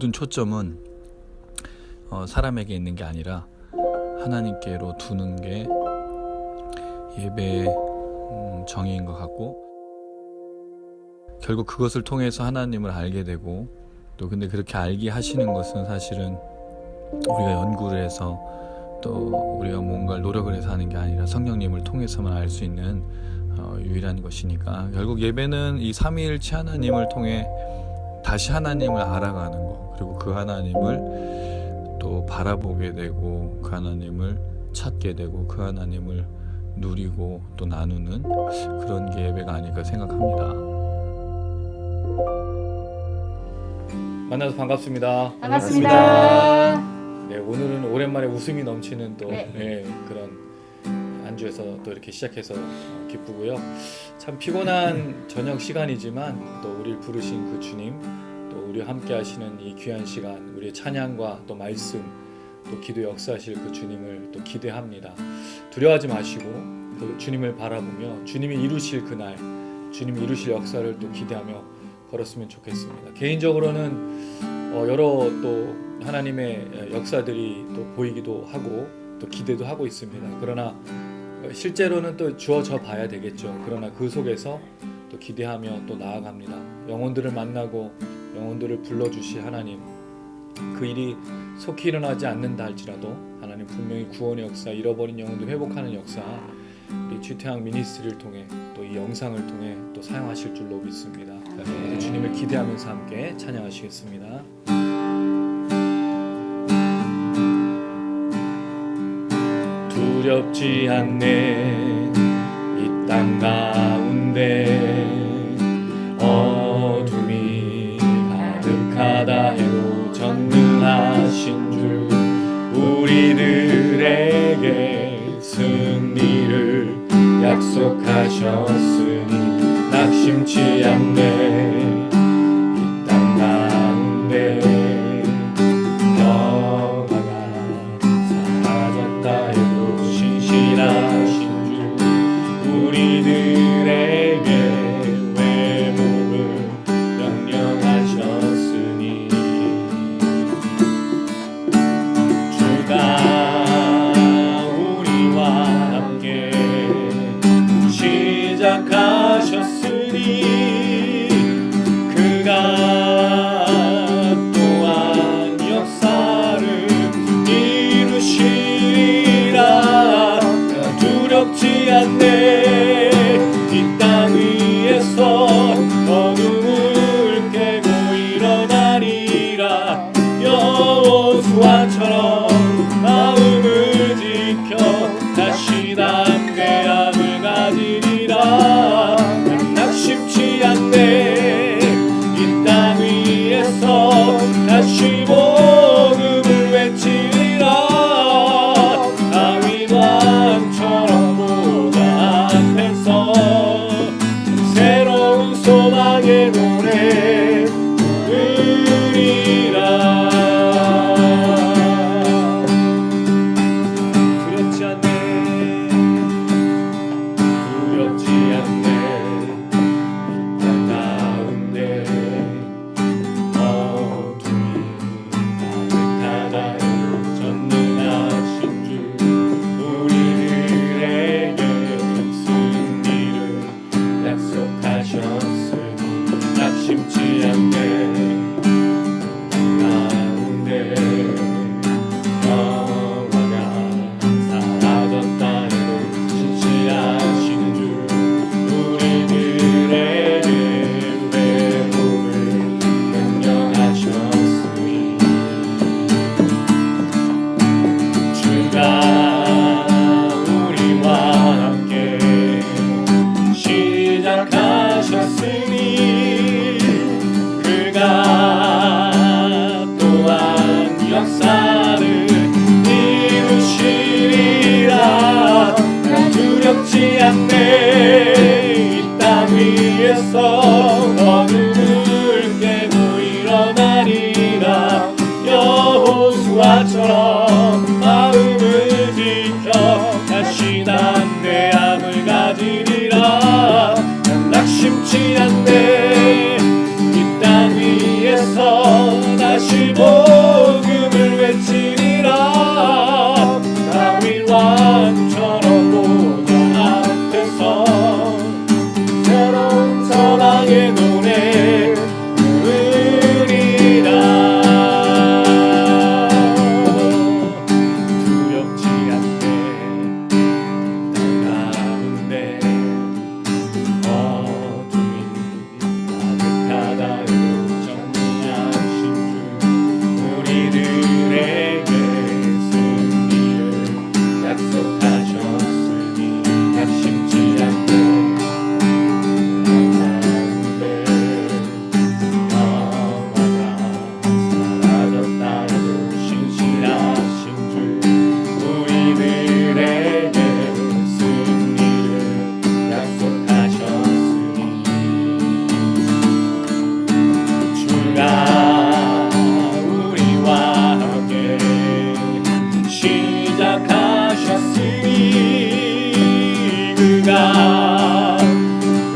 모든 초점은 사람에게 있는 게 아니라 하나님께로 두는 게 예배의 정의인 것 같고, 결국 그것을 통해서 하나님을 알게 되고, 또 근데 그렇게 알게 하시는 것은 사실은 우리가 연구를 해서 또 우리가 뭔가를 노력을 해서 하는 게 아니라 성령님을 통해서만 알 수 있는 유일한 것이니까, 결국 예배는 이 삼위일체 하나님을 통해 다시 하나님을 알아가는 거, 그리고 그 하나님을 또 바라보게 되고, 그 하나님을 찾게 되고, 그 하나님을 누리고 또 나누는 그런 게 예배가 아닐까 생각합니다. 만나서 반갑습니다. 반갑습니다. 네, 오늘은 오랜만에 웃음이 넘치는 또 네. 그런 안주에서 또 이렇게 시작해서 기쁘고요. 참 피곤한 저녁 시간이지만 또 우리를 부르신 그 주님, 또 우리와 함께 하시는 이 귀한 시간, 우리의 찬양과 또 말씀, 또 기도 역사하실 그 주님을 또 기대합니다. 두려워하지 마시고 그 주님을 바라보며 주님이 이루실 그날, 주님이 이루실 역사를 또 기대하며 걸었으면 좋겠습니다. 개인적으로는 여러 또 하나님의 역사들이 또 보이기도 하고 또 기대도 하고 있습니다. 그러나 실제로는 또 주어져 봐야 되겠죠. 그러나 그 속에서 또 기대하며 또 나아갑니다. 영혼들을 만나고 영혼들을 불러주실 하나님, 그 일이 속히 일어나지 않는다 할지라도 하나님 분명히 구원의 역사, 잃어버린 영혼들 회복하는 역사, 우리 GT향 미니스트리를 통해 또 이 영상을 통해 또 사용하실 줄로 믿습니다. 주님을 기대하면서 함께 찬양하시겠습니다. 두렵지 않네 이 땅 가운데 어둠이 가득하다 해도 전능하신 주 우리들에게 승리를 약속하셨으니 낙심치 않네 이 땅 가운데 변화가 사라졌다 해도 신실하신 주 우리들에게 회복을 명령하셨으니 주가 우리와 함께 시작하셨으니 그가 또한 역사를 이루시리라. 두렵지 않네 이 땅 위에서 어둠을 깨고 일어나리라. 여호수아처럼 마음을 지켜 다시 담대함을 가지리라. 낙심치 않네 이 땅 위에서 다시 복음을 외치리라. 하셨으니 그가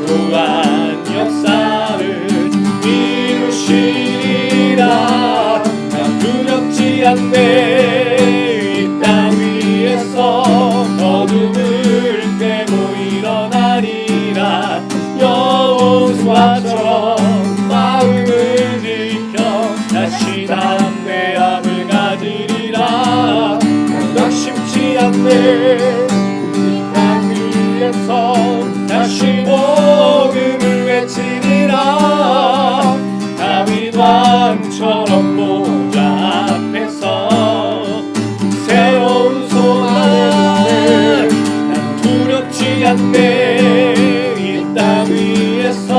또한 역사를 이루시리라. 난 두렵지 않네. 이 땅 위에서 어둠을 깨고 일어나리라. 여호수아처럼 마음을 지켜 다시 담대함을 가지리라. 낙심치 않네. 이 땅 위에서 다시 복음을 외치리라. 다윗 왕처럼 보좌 앞에서 새로운 소망. 난 두렵지 않네. 이 땅 위에서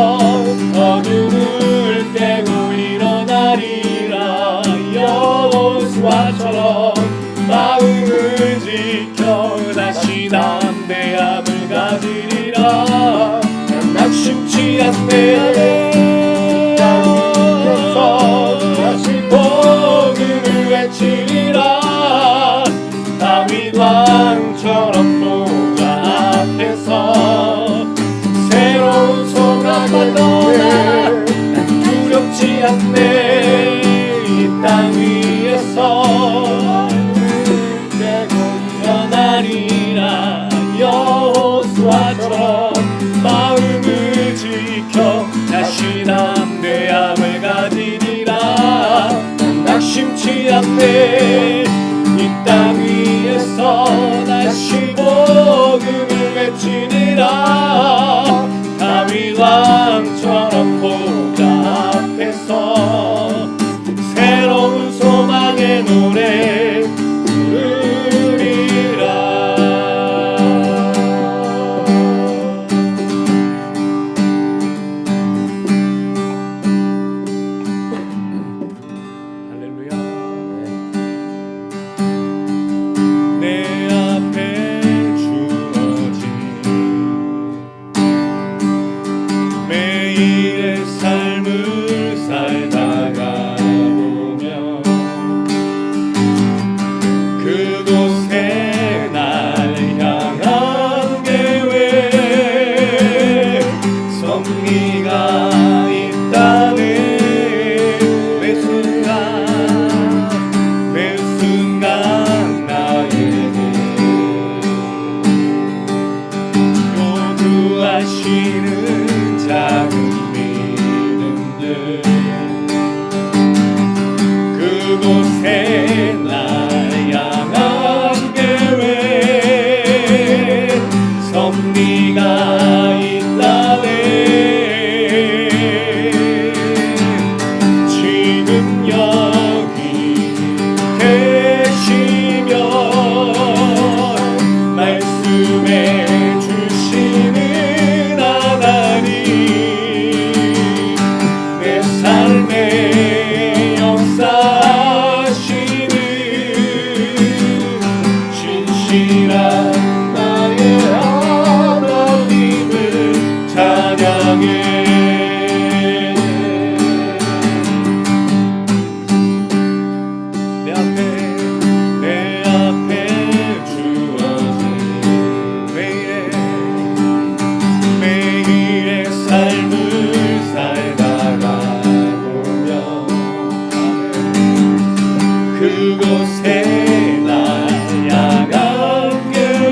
어둠을 깨고 일어나리라. 여호수아처럼 마음을 지켜 다시 담대함을 가지리라. 난 낙심치 않네. 이 땅 위에서 다시 복음을 외치리라. 다윗 왕처럼 보좌 앞에서 새로운 소망을 떠나. 난 두렵지 않네. 이 땅 위에서 일어나리라. 여호수아처럼 마음을 지켜 다시 담대함을 가지리라. 난 낙심치 않네. 이 땅 위에서 다시 복음을 외치리라. 다윗 왕처럼 보좌 앞에서 새로운 소망의 노래 부르리라. 할렐루야. 내 앞에 주어진 매일의 삶을 살다가 보면 그곳에 날 향한 계획 섭리가 있다네. 매 순간 나에게 요구하시는 작은 믿음들 그곳에 날 향한 계획 섭리가 있다네. 지금 여기 계시면 말씀해 주시는 하나님 내 삶에 역사하시는 진실한 나의 하나님을 찬양해. 내 앞에 주어진 매일의 삶을 살다가 보면 그곳에 날 향한 계획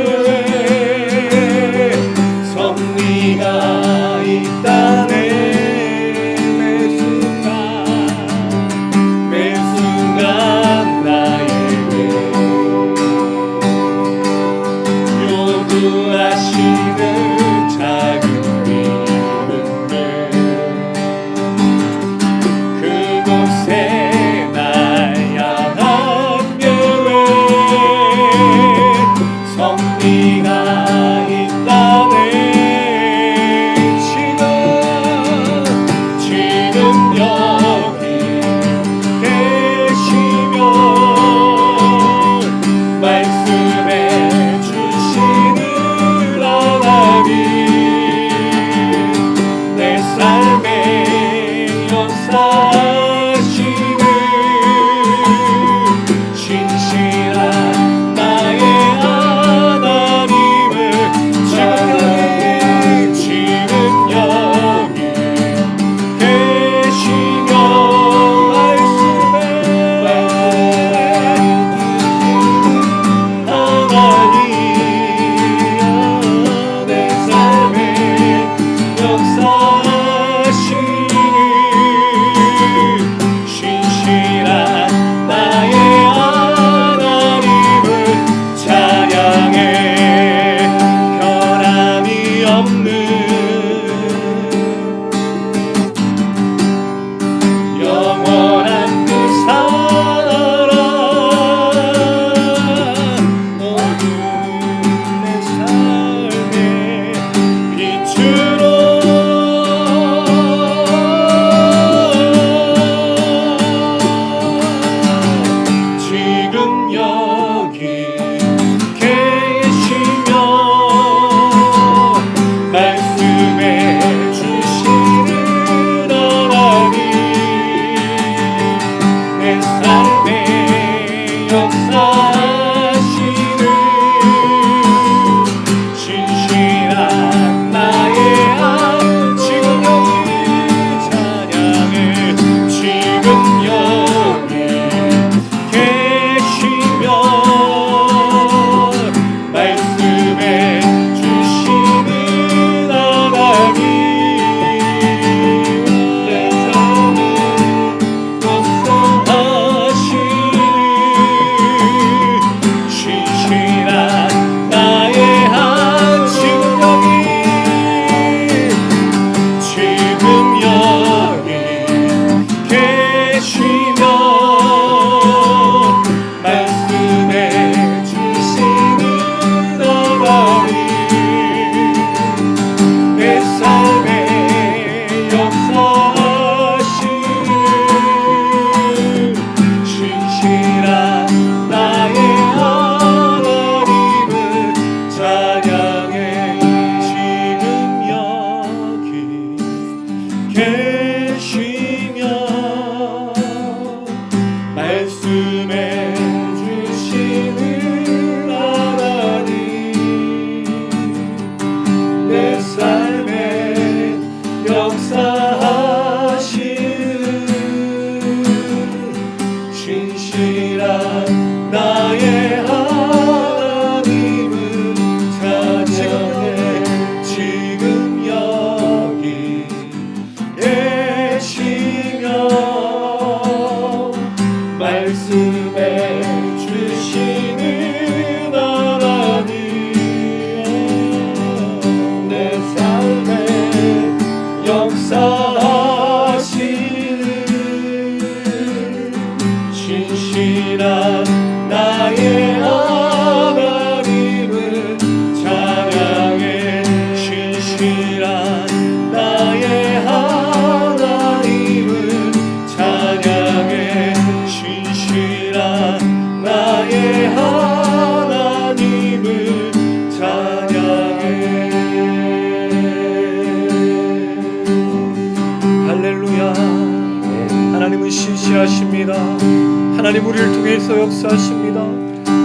하나님 우리를 통해서 역사하십니다.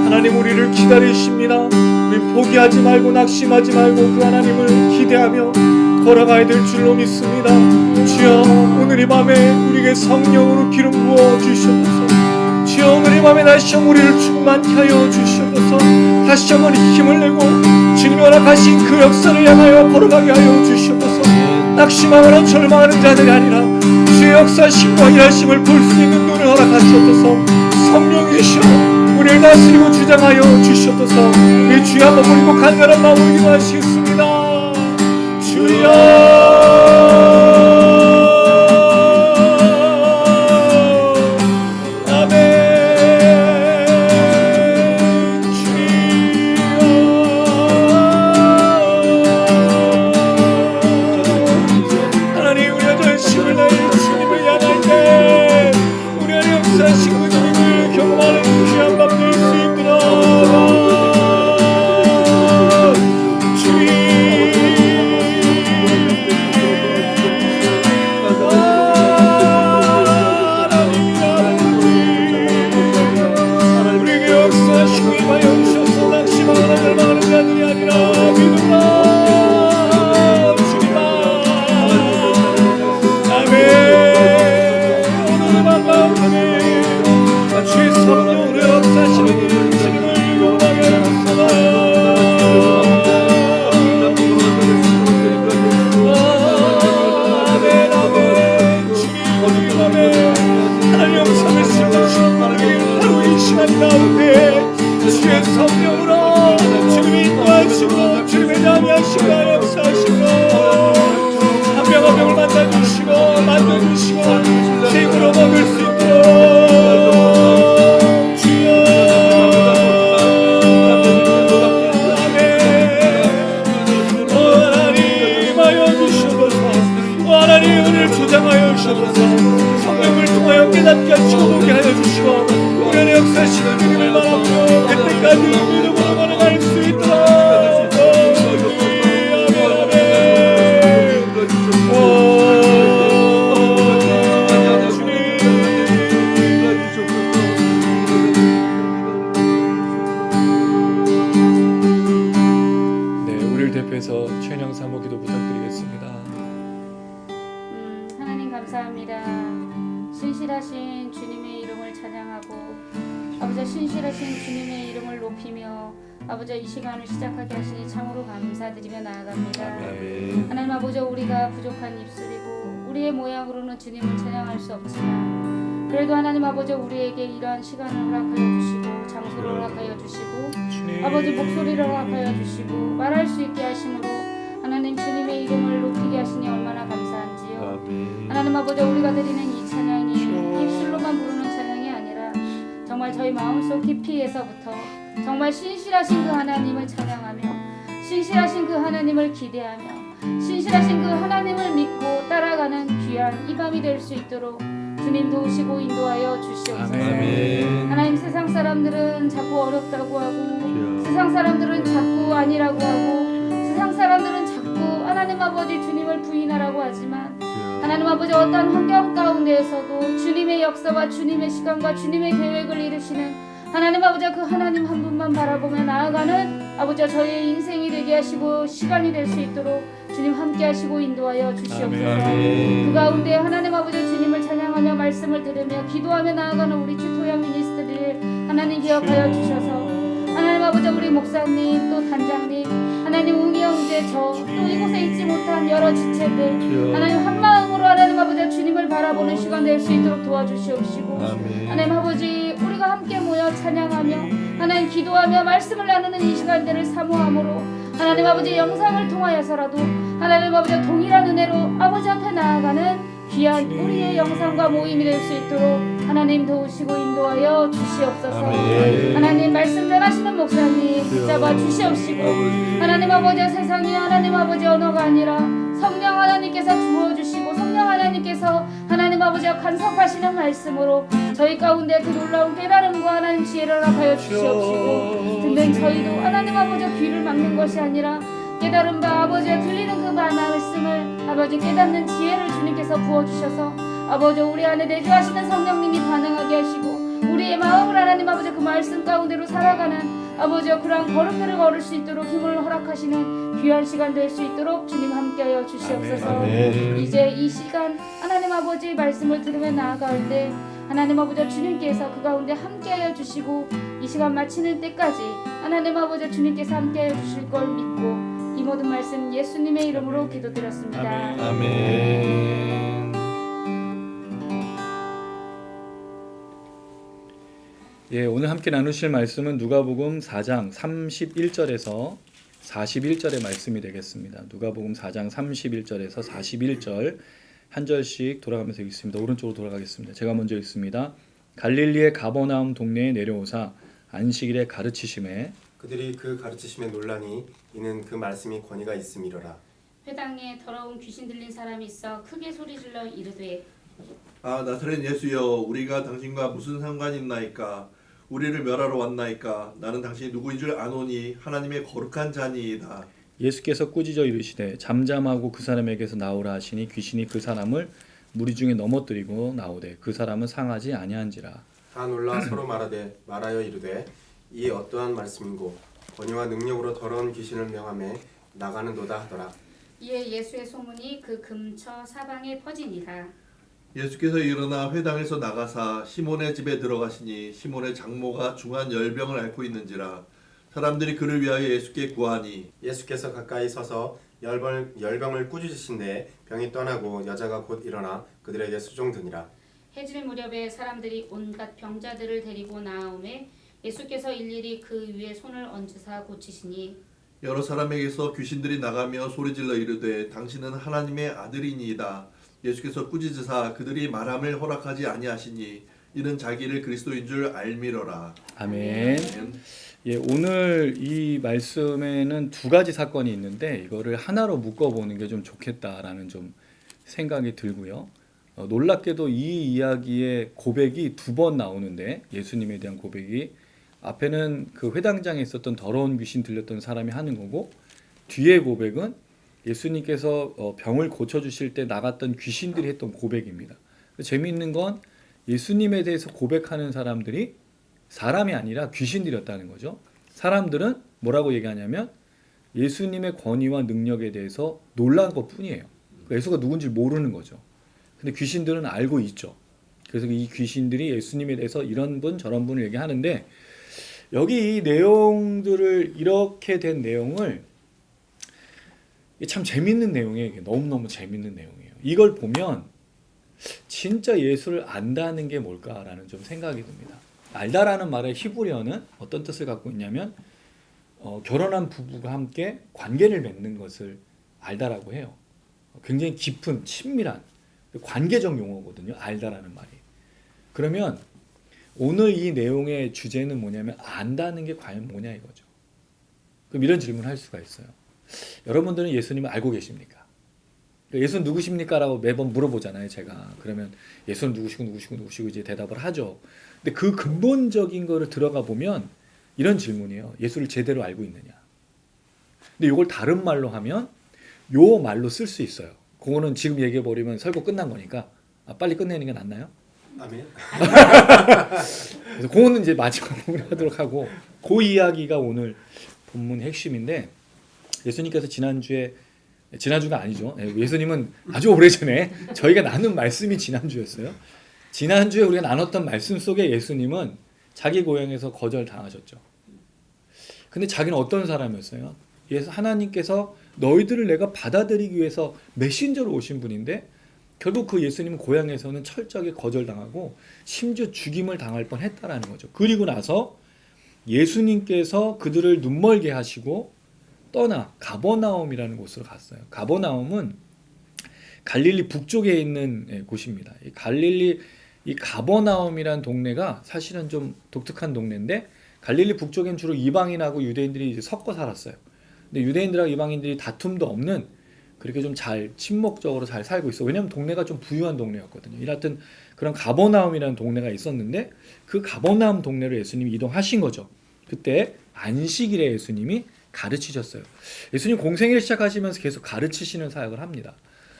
하나님 우리를 기다리십니다. 우리 포기하지 말고 낙심하지 말고 그 하나님을 기대하며 걸어가야 될 줄로 믿습니다. 주여 오늘 이 밤에 우리에게 성령으로 기름 부어 주시옵소서. 주여 오늘 이 밤에 다시 한번 우리를 충만케 하여 주시옵소서. 다시 한번 힘을 내고 주님이 허락하신 그 역사를 향하여 걸어가게 하여 주시옵소서. 낙심하거나 절망하는 자들이 아니라 주의 역사심과 일하심을 볼 수 있는 눈을 허락하시옵소서. 성령이시여 우리를 다스리고 주장하여 주시옵소서. 우리 주여 한번 부리고 간절한 마음으로 기도하시겠습니다. 주여 성령을 통하여 깨닫게 하시고 보게 하여 주시고 우리 안에 역사하시는 주님을 바라며 그때까지 믿음으로 걸어갈 수 있도록 네, 우리를 대표해서 최은영 사모 기도 부탁드리겠습니다. 하나님 감사합니다. 신실하신 주님의 이름을 찬양하고 아버지 신실하신 주님의 이름을 높이며 아버지 이 시간을 시작하게 하시니 참으로 감사드리며 나아갑니다. 하나님 아버지 우리가 부족한 입술이고 우리의 모양으로는 주님을 찬양할 수 없지만 그래도 하나님 아버지 우리에게 이러한 시간을 허락하여 주시고 장소를 허락하여 주시고 아버지 목소리를 허락하여 주시고 말할 수 있게 하심으로 하나님 주님의 이름을 높이게 하시니 얼마나 감사한지요. 하나님 아버지 우리가 드리는 이 찬양이 입술로만 부르는 찬양이 아니라 정말 저희 마음속 깊이에서부터 정말 신실하신 그 하나님을 찬양하며 신실하신 그 하나님을 기대하며 신실하신 그 하나님을 믿고 따라가는 귀한 이 밤이 될 수 있도록 주님 도우시고 인도하여 주시옵소서. 하나님 세상 사람들은 자꾸 어렵다고 하고 세상 사람들은 자꾸 아니라고 하고 세상 사람들은 자꾸 하나님 아버지 주님을 부인하라고 하지만 하나님 아버지 어떠한 환경 가운데에서도 주님의 역사와 주님의 시간과 주님의 계획을 이루시는 하나님 아버지 그 하나님 한 분만 바라보며 나아가는 아버지 저희의 인생이 되게 하시고 시간이 될 수 있도록 주님 함께 하시고 인도하여 주시옵소서. 그 가운데 하나님 아버지 주님을 찬양하며 말씀을 들으며 기도하며 나아가는 우리 주토양 미니스트리를 하나님 기억하여 주셔서 하나님 아버지 우리 목사님 또 단장님 하나님 웅이 형제 저 또 이곳에 있지 못한 여러 지체들 하나님 한 마음으로 하나님 아버지 주님을 바라보는 시간 될 수 있도록 도와주시옵시고 하나님 아버지 우리가 함께 모여 찬양하며 하나님 기도하며 말씀을 나누는 이 시간들을 사모함으로 하나님 아버지 영상을 통하여서라도 하나님 아버지 동일한 은혜로 아버지 앞에 나아가는 귀한 우리의 영상과 모임이 될 수 있도록 하나님 도우시고 인도하여 주시옵소서. 하나님 말씀 전하시는 목사님 붙잡아 주시옵시고 하나님 아버지 세상이 하나님 아버지 언어가 아니라 성령 하나님께서 주어주시고 성령 하나님께서 하나님 아버지와 간섭하시는 말씀으로 저희 가운데 그 놀라운 깨달음과 하나님 지혜를 허락하여 주시옵시고 듣는 저희도 하나님 아버지 귀를 막는 것이 아니라 깨달음과 아버지의 들리는 그 말씀을 아버지 깨닫는 지혜를 주님께서 부어주셔서 아버지 우리 안에 내주하시는 성령님이 반응하게 하시고 우리의 마음을 하나님 아버지 그 말씀 가운데로 살아가는 아버지여 그러한 걸음들을 걸을 수 있도록 힘을 허락하시는 귀한 시간 될 수 있도록 주님 함께하여 주시옵소서. 아멘. 이제 이 시간 하나님 아버지의 말씀을 들으며 나아갈 때 하나님 아버지 주님께서 그 가운데 함께하여 주시고 이 시간 마치는 때까지 하나님 아버지 주님께서 함께하여 주실 걸 믿고 이 모든 말씀 예수님의 이름으로 기도드렸습니다. 아멘. 예, 오늘 함께 나누실 말씀은 누가복음 4장 31절에서 41절의 말씀이 되겠습니다. 누가복음 4장 31절에서 41절 한 절씩 돌아가면서 읽습니다. 오른쪽으로 돌아가겠습니다. 제가 먼저 읽습니다. 갈릴리의 가버나움 동네에 내려오사 안식일에 가르치심에 그들이 그 가르치심에 논란이 이는 그 말씀이 권위가 있음이로라. 회당에 더러운 귀신 들린 사람이 있어 크게 소리질러 이르되 아 나사렛 예수여 우리가 당신과 무슨 상관이 있나이까 우리를 멸하러 왔나이까 나는 당신이 누구인 줄 아노니 하나님의 거룩한 자니이다. 예수께서 꾸짖어 이르시되 잠잠하고 그 사람에게서 나오라 하시니 귀신이 그 사람을 무리 중에 넘어뜨리고 나오되 그 사람은 상하지 아니한지라. 다 놀라 서로 말하여 이르되 이 어떠한 말씀인고 권위와 능력으로 더러운 귀신을 명하며 나가는도다 하더라. 이에 예수의 소문이 그 근처 사방에 퍼지니라. 예수께서 일어나 회당에서 나가사 시몬의 집에 들어가시니 시몬의 장모가 중한 열병을 앓고 있는지라. 사람들이 그를 위하여 예수께 구하니 예수께서 가까이 서서 열병을 꾸짖으신데 병이 떠나고 여자가 곧 일어나 그들에게 수종드니라. 해질 무렵에 사람들이 온갖 병자들을 데리고 나아오매 예수께서 일일이 그 위에 손을 얹으사 고치시니 여러 사람에게서 귀신들이 나가며 소리질러 이르되 당신은 하나님의 아들이니이다. 예수께서 꾸짖으사 그들이 말함을 허락하지 아니하시니 이는 자기를 그리스도인 줄 알미러라. 아멘. 예, 오늘 이 말씀에는 두 가지 사건이 있는데 이거를 하나로 묶어보는 게 좀 좋겠다라는 좀 생각이 들고요. 놀랍게도 이 이야기의 고백이 두 번 나오는데 예수님에 대한 고백이 앞에는 그 회당장에 있었던 더러운 귀신 들렸던 사람이 하는 거고 뒤에 고백은 예수님께서 병을 고쳐주실 때 나갔던 귀신들이 했던 고백입니다. 재미있는 건 예수님에 대해서 고백하는 사람들이 사람이 아니라 귀신들이었다는 거죠. 사람들은 뭐라고 얘기하냐면 예수님의 권위와 능력에 대해서 놀란 것뿐이에요. 예수가 누군지 모르는 거죠. 근데 귀신들은 알고 있죠. 그래서 이 귀신들이 예수님에 대해서 이런 분 저런 분을 얘기하는데 여기 이 내용들을 이렇게 된 내용을 참 재밌는 내용이에요. 이게 너무너무 재밌는 내용이에요. 이걸 보면 진짜 예수를 안다는 게 뭘까라는 좀 생각이 듭니다. 알다라는 말의 히브리어는 어떤 뜻을 갖고 있냐면 결혼한 부부가 함께 관계를 맺는 것을 알다라고 해요. 굉장히 깊은 친밀한 관계적 용어거든요. 알다라는 말이. 그러면 오늘 이 내용의 주제는 뭐냐면 안다는 게 과연 뭐냐 이거죠. 그럼 이런 질문을 할 수가 있어요. 여러분들은 예수님을 알고 계십니까? 예수는 누구십니까? 라고 매번 물어보잖아요. 제가. 그러면 예수는 누구시고 이제 대답을 하죠. 근데 그 근본적인 거를 들어가 보면 이런 질문이에요. 예수를 제대로 알고 있느냐? 근데 이걸 다른 말로 하면 요 말로 쓸 수 있어요. 그거는 지금 얘기해 버리면 설교 끝난 거니까 빨리 끝내는 게 낫나요? 아멘. 그래서 그거는 이제 마지막 부분에 하도록 하고 그 이야기가 오늘 본문 핵심인데 예수님께서 지난주가 아니죠. 예수님은 아주 오래전에 저희가 나눈 말씀이 지난주였어요. 지난주에 우리가 나눴던 말씀 속에 예수님은 자기 고향에서 거절당하셨죠. 근데 자기는 어떤 사람이었어요? 하나님께서 너희들을 내가 받아들이기 위해서 메신저로 오신 분인데 결국 그 예수님은 고향에서는 철저하게 거절당하고 심지어 죽임을 당할 뻔했다라는 거죠. 그리고 나서 예수님께서 그들을 눈멀게 하시고 떠나 가버나움이라는 곳으로 갔어요. 가버나움은 갈릴리 북쪽에 있는 곳입니다. 이 가버나움이라는 동네가 사실은 좀 독특한 동네인데 갈릴리 북쪽엔 주로 이방인하고 유대인들이 이제 섞어 살았어요. 근데 유대인들하고 이방인들이 다툼도 없는 그렇게 좀 잘 친목적으로 잘 살고 있어. 왜냐하면 동네가 좀 부유한 동네였거든요. 이하여튼 그런 가버나움이라는 동네가 있었는데 그 가버나움 동네로 예수님이 이동하신 거죠. 그때 안식일에 예수님이 가르치셨어요. 예수님 공생애를 시작하시면서 계속 가르치시는 사역을 합니다.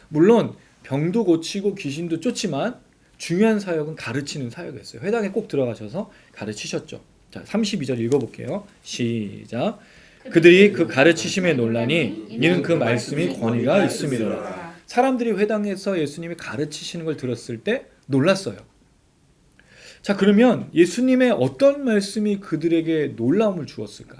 물론 병도 고치고 귀신도 쫓지만 중요한 사역은 가르치는 사역이었어요. 회당에 꼭 들어가셔서 가르치셨죠. 자, 32절 읽어볼게요. 시작. 그들이 그 가르치심에 놀라니 이는 그 말씀이 권위가 있음이로라. 사람들이 회당에서 예수님이 가르치시는 걸 들었을 때 놀랐어요. 자, 그러면 예수님의 어떤 말씀이 그들에게 놀라움을 주었을까?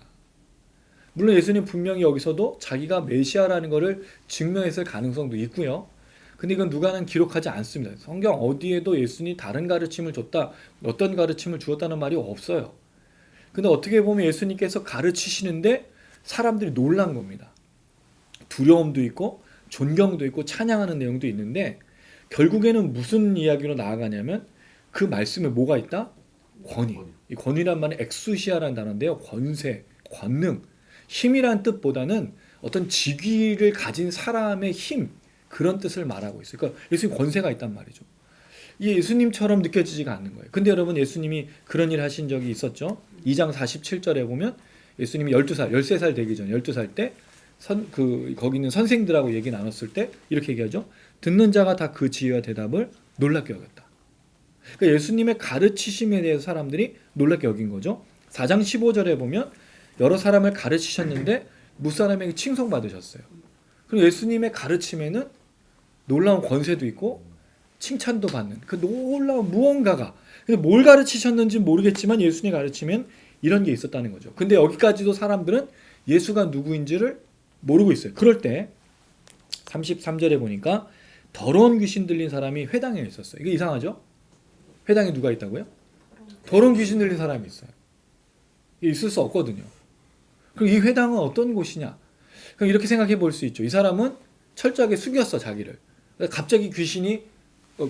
물론 예수님 분명히 여기서도 자기가 메시아라는 것을 증명했을 가능성도 있고요. 근데 이건 누가는 기록하지 않습니다. 성경 어디에도 예수님이 다른 가르침을 줬다, 어떤 가르침을 주었다는 말이 없어요. 근데 어떻게 보면 예수님께서 가르치시는데 사람들이 놀란 겁니다. 두려움도 있고 존경도 있고 찬양하는 내용도 있는데 결국에는 무슨 이야기로 나아가냐면 그 말씀에 뭐가 있다? 권위. 이 권위란 말은 엑수시아라는 단어인데요. 권세, 권능, 힘이란 뜻보다는 어떤 직위를 가진 사람의 힘, 그런 뜻을 말하고 있어요. 그러니까 예수님 권세가 있단 말이죠. 이게 예수님처럼 느껴지지가 않는 거예요. 근데 여러분 예수님이 그런 일 하신 적이 있었죠. 2장 47절에 보면 예수님이 12살, 13살 되기 전 12살 때 거기 있는 선생들하고 얘기 나눴을 때 이렇게 얘기하죠. 듣는 자가 다 그 지혜와 대답을 놀랍게 여겼다. 그러니까 예수님의 가르치심에 대해서 사람들이 놀랍게 여긴 거죠. 4장 15절에 보면 여러 사람을 가르치셨는데 무사람에게 칭송받으셨어요. 그리고 예수님의 가르침에는 놀라운 권세도 있고 칭찬도 받는 그 놀라운 무언가가, 근데 뭘 가르치셨는지 모르겠지만 예수님 가르치면 이런 게 있었다는 거죠. 근데 여기까지도 사람들은 예수가 누구인지를 모르고 있어요. 그럴 때 33절에 보니까 더러운 귀신 들린 사람이 회당에 있었어요. 이게 이상하죠? 회당에 누가 있다고요? 더러운 귀신 들린 사람이 있어요. 이게 있을 수 없거든요. 그럼 이 회당은 어떤 곳이냐? 그럼 이렇게 생각해 볼 수 있죠. 이 사람은 철저하게 숙였어, 자기를. 갑자기 귀신이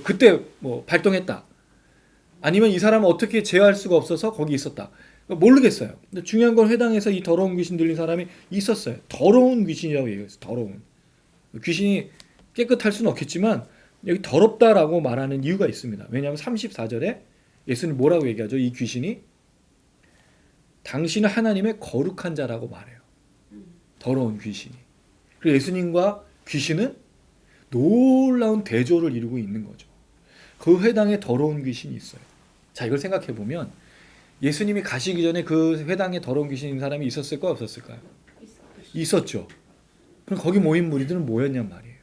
그때 뭐 발동했다. 아니면 이 사람은 어떻게 제어할 수가 없어서 거기 있었다. 모르겠어요. 근데 중요한 건 회당에서 이 더러운 귀신 들린 사람이 있었어요. 더러운 귀신이라고 얘기했어요. 더러운. 귀신이 깨끗할 수는 없겠지만 여기 더럽다라고 말하는 이유가 있습니다. 왜냐하면 34절에 예수님 뭐라고 얘기하죠? 이 귀신이 당신은 하나님의 거룩한 자라고 말해요. 더러운 귀신이. 그리고 예수님과 귀신은 놀라운 대조를 이루고 있는 거죠. 그 회당에 더러운 귀신이 있어요. 자, 이걸 생각해 보면 예수님이 가시기 전에 그 회당에 더러운 귀신 있는 사람이 있었을까요? 없었을까요? 있었죠. 그럼 거기 모인 무리들은 뭐였냔 말이에요.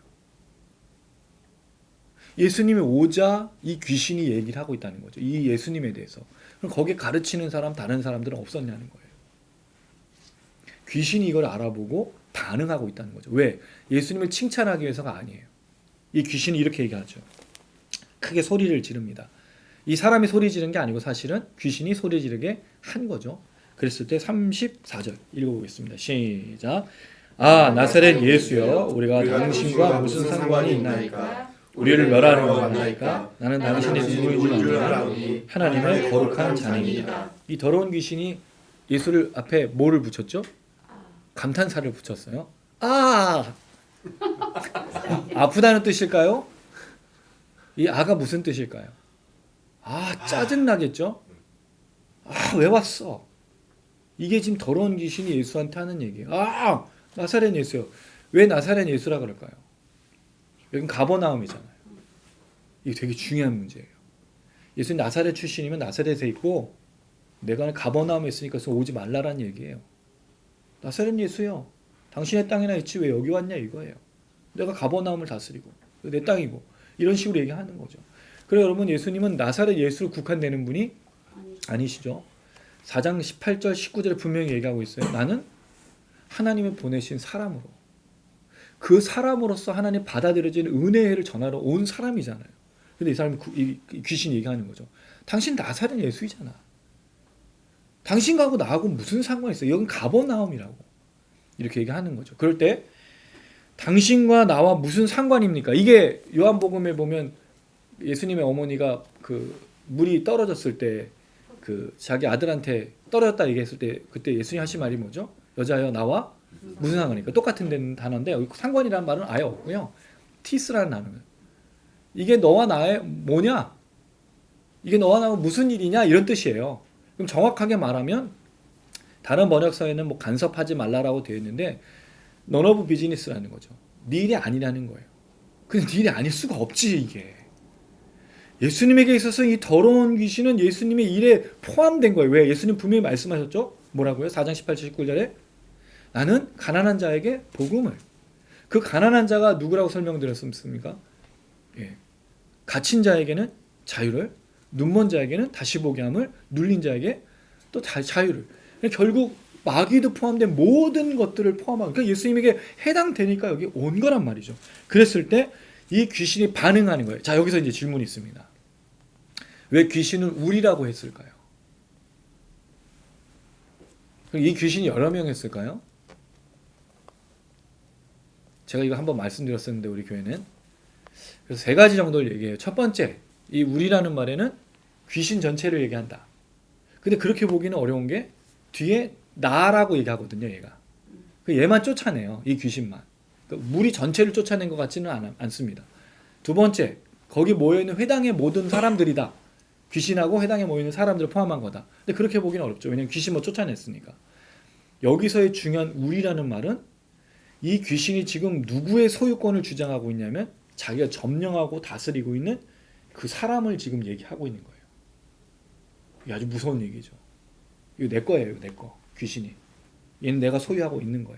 예수님이 오자 이 귀신이 얘기를 하고 있다는 거죠. 이 예수님에 대해서. 그럼 거기에 가르치는 사람, 다른 사람들은 없었냐는 거예요. 귀신이 이걸 알아보고 반응하고 있다는 거죠. 왜? 예수님을 칭찬하기 위해서가 아니에요. 이 귀신이 이렇게 얘기하죠. 크게 소리를 지릅니다. 이 사람이 소리 지른 게 아니고 사실은 귀신이 소리 지르게 한 거죠. 그랬을 때 34절 읽어보겠습니다. 시작. 아, 나사렛 예수여, 우리가 당신과 무슨 상관이 있나이까? 우리를 멸하는 것 같나이까? 나는 당신의 누구인 줄 아노니 하나님의 거룩한 자니이다. 이 더러운 귀신이 예수를 앞에 뭐를 붙였죠? 감탄사를 붙였어요. 아! 아프다는 뜻일까요? 이 아가 무슨 뜻일까요? 아, 짜증나겠죠? 아, 왜 왔어? 이게 지금 더러운 귀신이 예수한테 하는 얘기예요. 아, 나사렛 예수요. 왜 나사렛 예수라 그럴까요? 여긴 가버나움이잖아요. 이게 되게 중요한 문제예요. 예수님 나사렛 출신이면 나사렛에 있고 내가 가버나움에 있으니까 오지 말라라는 얘기예요. 나사렛 예수요. 당신의 땅이나 있지 왜 여기 왔냐 이거예요. 내가 가버나움을 다스리고 내 땅이고 이런 식으로 얘기하는 거죠. 그래 여러분 예수님은 나사렛 예수로 국한되는 분이 아니시죠. 4장 18절 19절에 분명히 얘기하고 있어요. 나는 하나님을 보내신 사람으로 그 사람으로서 하나님 받아들여진 은혜를 전하러 온 사람이잖아요. 근데 이 사람이 이 귀신이 얘기하는 거죠. 당신 나사렛 예수이잖아. 당신하고 나하고 무슨 상관이 있어요? 여긴 가버나움이라고 이렇게 얘기하는 거죠. 그럴 때 당신과 나와 무슨 상관입니까? 이게 요한복음에 보면 예수님의 어머니가 그 물이 떨어졌을 때 그 자기 아들한테 떨어졌다 얘기했을 때 그때 예수님 하신 말이 뭐죠? 여자여 나와 무슨 상관입니까? 똑같은 단어인데 여기 상관이라는 말은 아예 없고요. 티스라는 단어는 이게 너와 나의 뭐냐? 이게 너와 나와 무슨 일이냐? 이런 뜻이에요. 그럼 정확하게 말하면 다른 번역서에는 뭐 간섭하지 말라라고 되어 있는데 none of business라는 거죠. 네 일이 아니라는 거예요. 근데 네 일이 아닐 수가 없지 이게. 예수님에게 있어서 이 더러운 귀신은 예수님의 일에 포함된 거예요. 왜? 예수님 분명히 말씀하셨죠? 뭐라고요? 4장 18절 19절에 나는 가난한 자에게 복음을. 그 가난한 자가 누구라고 설명드렸습니까? 예. 갇힌 자에게는 자유를, 눈먼 자에게는 다시 보게 함을, 눌린 자에게 또 자유를. 결국 마귀도 포함된 모든 것들을 포함하고, 그러니까 예수님에게 해당되니까 여기 온 거란 말이죠. 그랬을 때 이 귀신이 반응하는 거예요. 자, 여기서 이제 질문이 있습니다. 왜 귀신은 우리라고 했을까요? 이 귀신이 여러 명 했을까요? 제가 이거 한번 말씀드렸었는데 우리 교회는 그래서 세 가지 정도를 얘기해요. 첫 번째, 이 우리라는 말에는 귀신 전체를 얘기한다. 근데 그렇게 보기는 어려운 게 뒤에 나라고 얘기하거든요. 얘가 얘만 쫓아내요. 이 귀신만. 그러니까 무리 전체를 쫓아낸 것 같지는 않습니다. 두 번째, 거기 모여있는 회당의 모든 사람들이다. 귀신하고 회당에 모이는 사람들을 포함한 거다. 근데 그렇게 보기는 어렵죠. 왜냐하면 귀신 뭐 쫓아냈으니까. 여기서의 중요한 우리라는 말은 이 귀신이 지금 누구의 소유권을 주장하고 있냐면 자기가 점령하고 다스리고 있는 그 사람을 지금 얘기하고 있는 거예요. 이게 아주 무서운 얘기죠. 이거 내 거예요. 내 거. 귀신이. 얘는 내가 소유하고 있는 거야.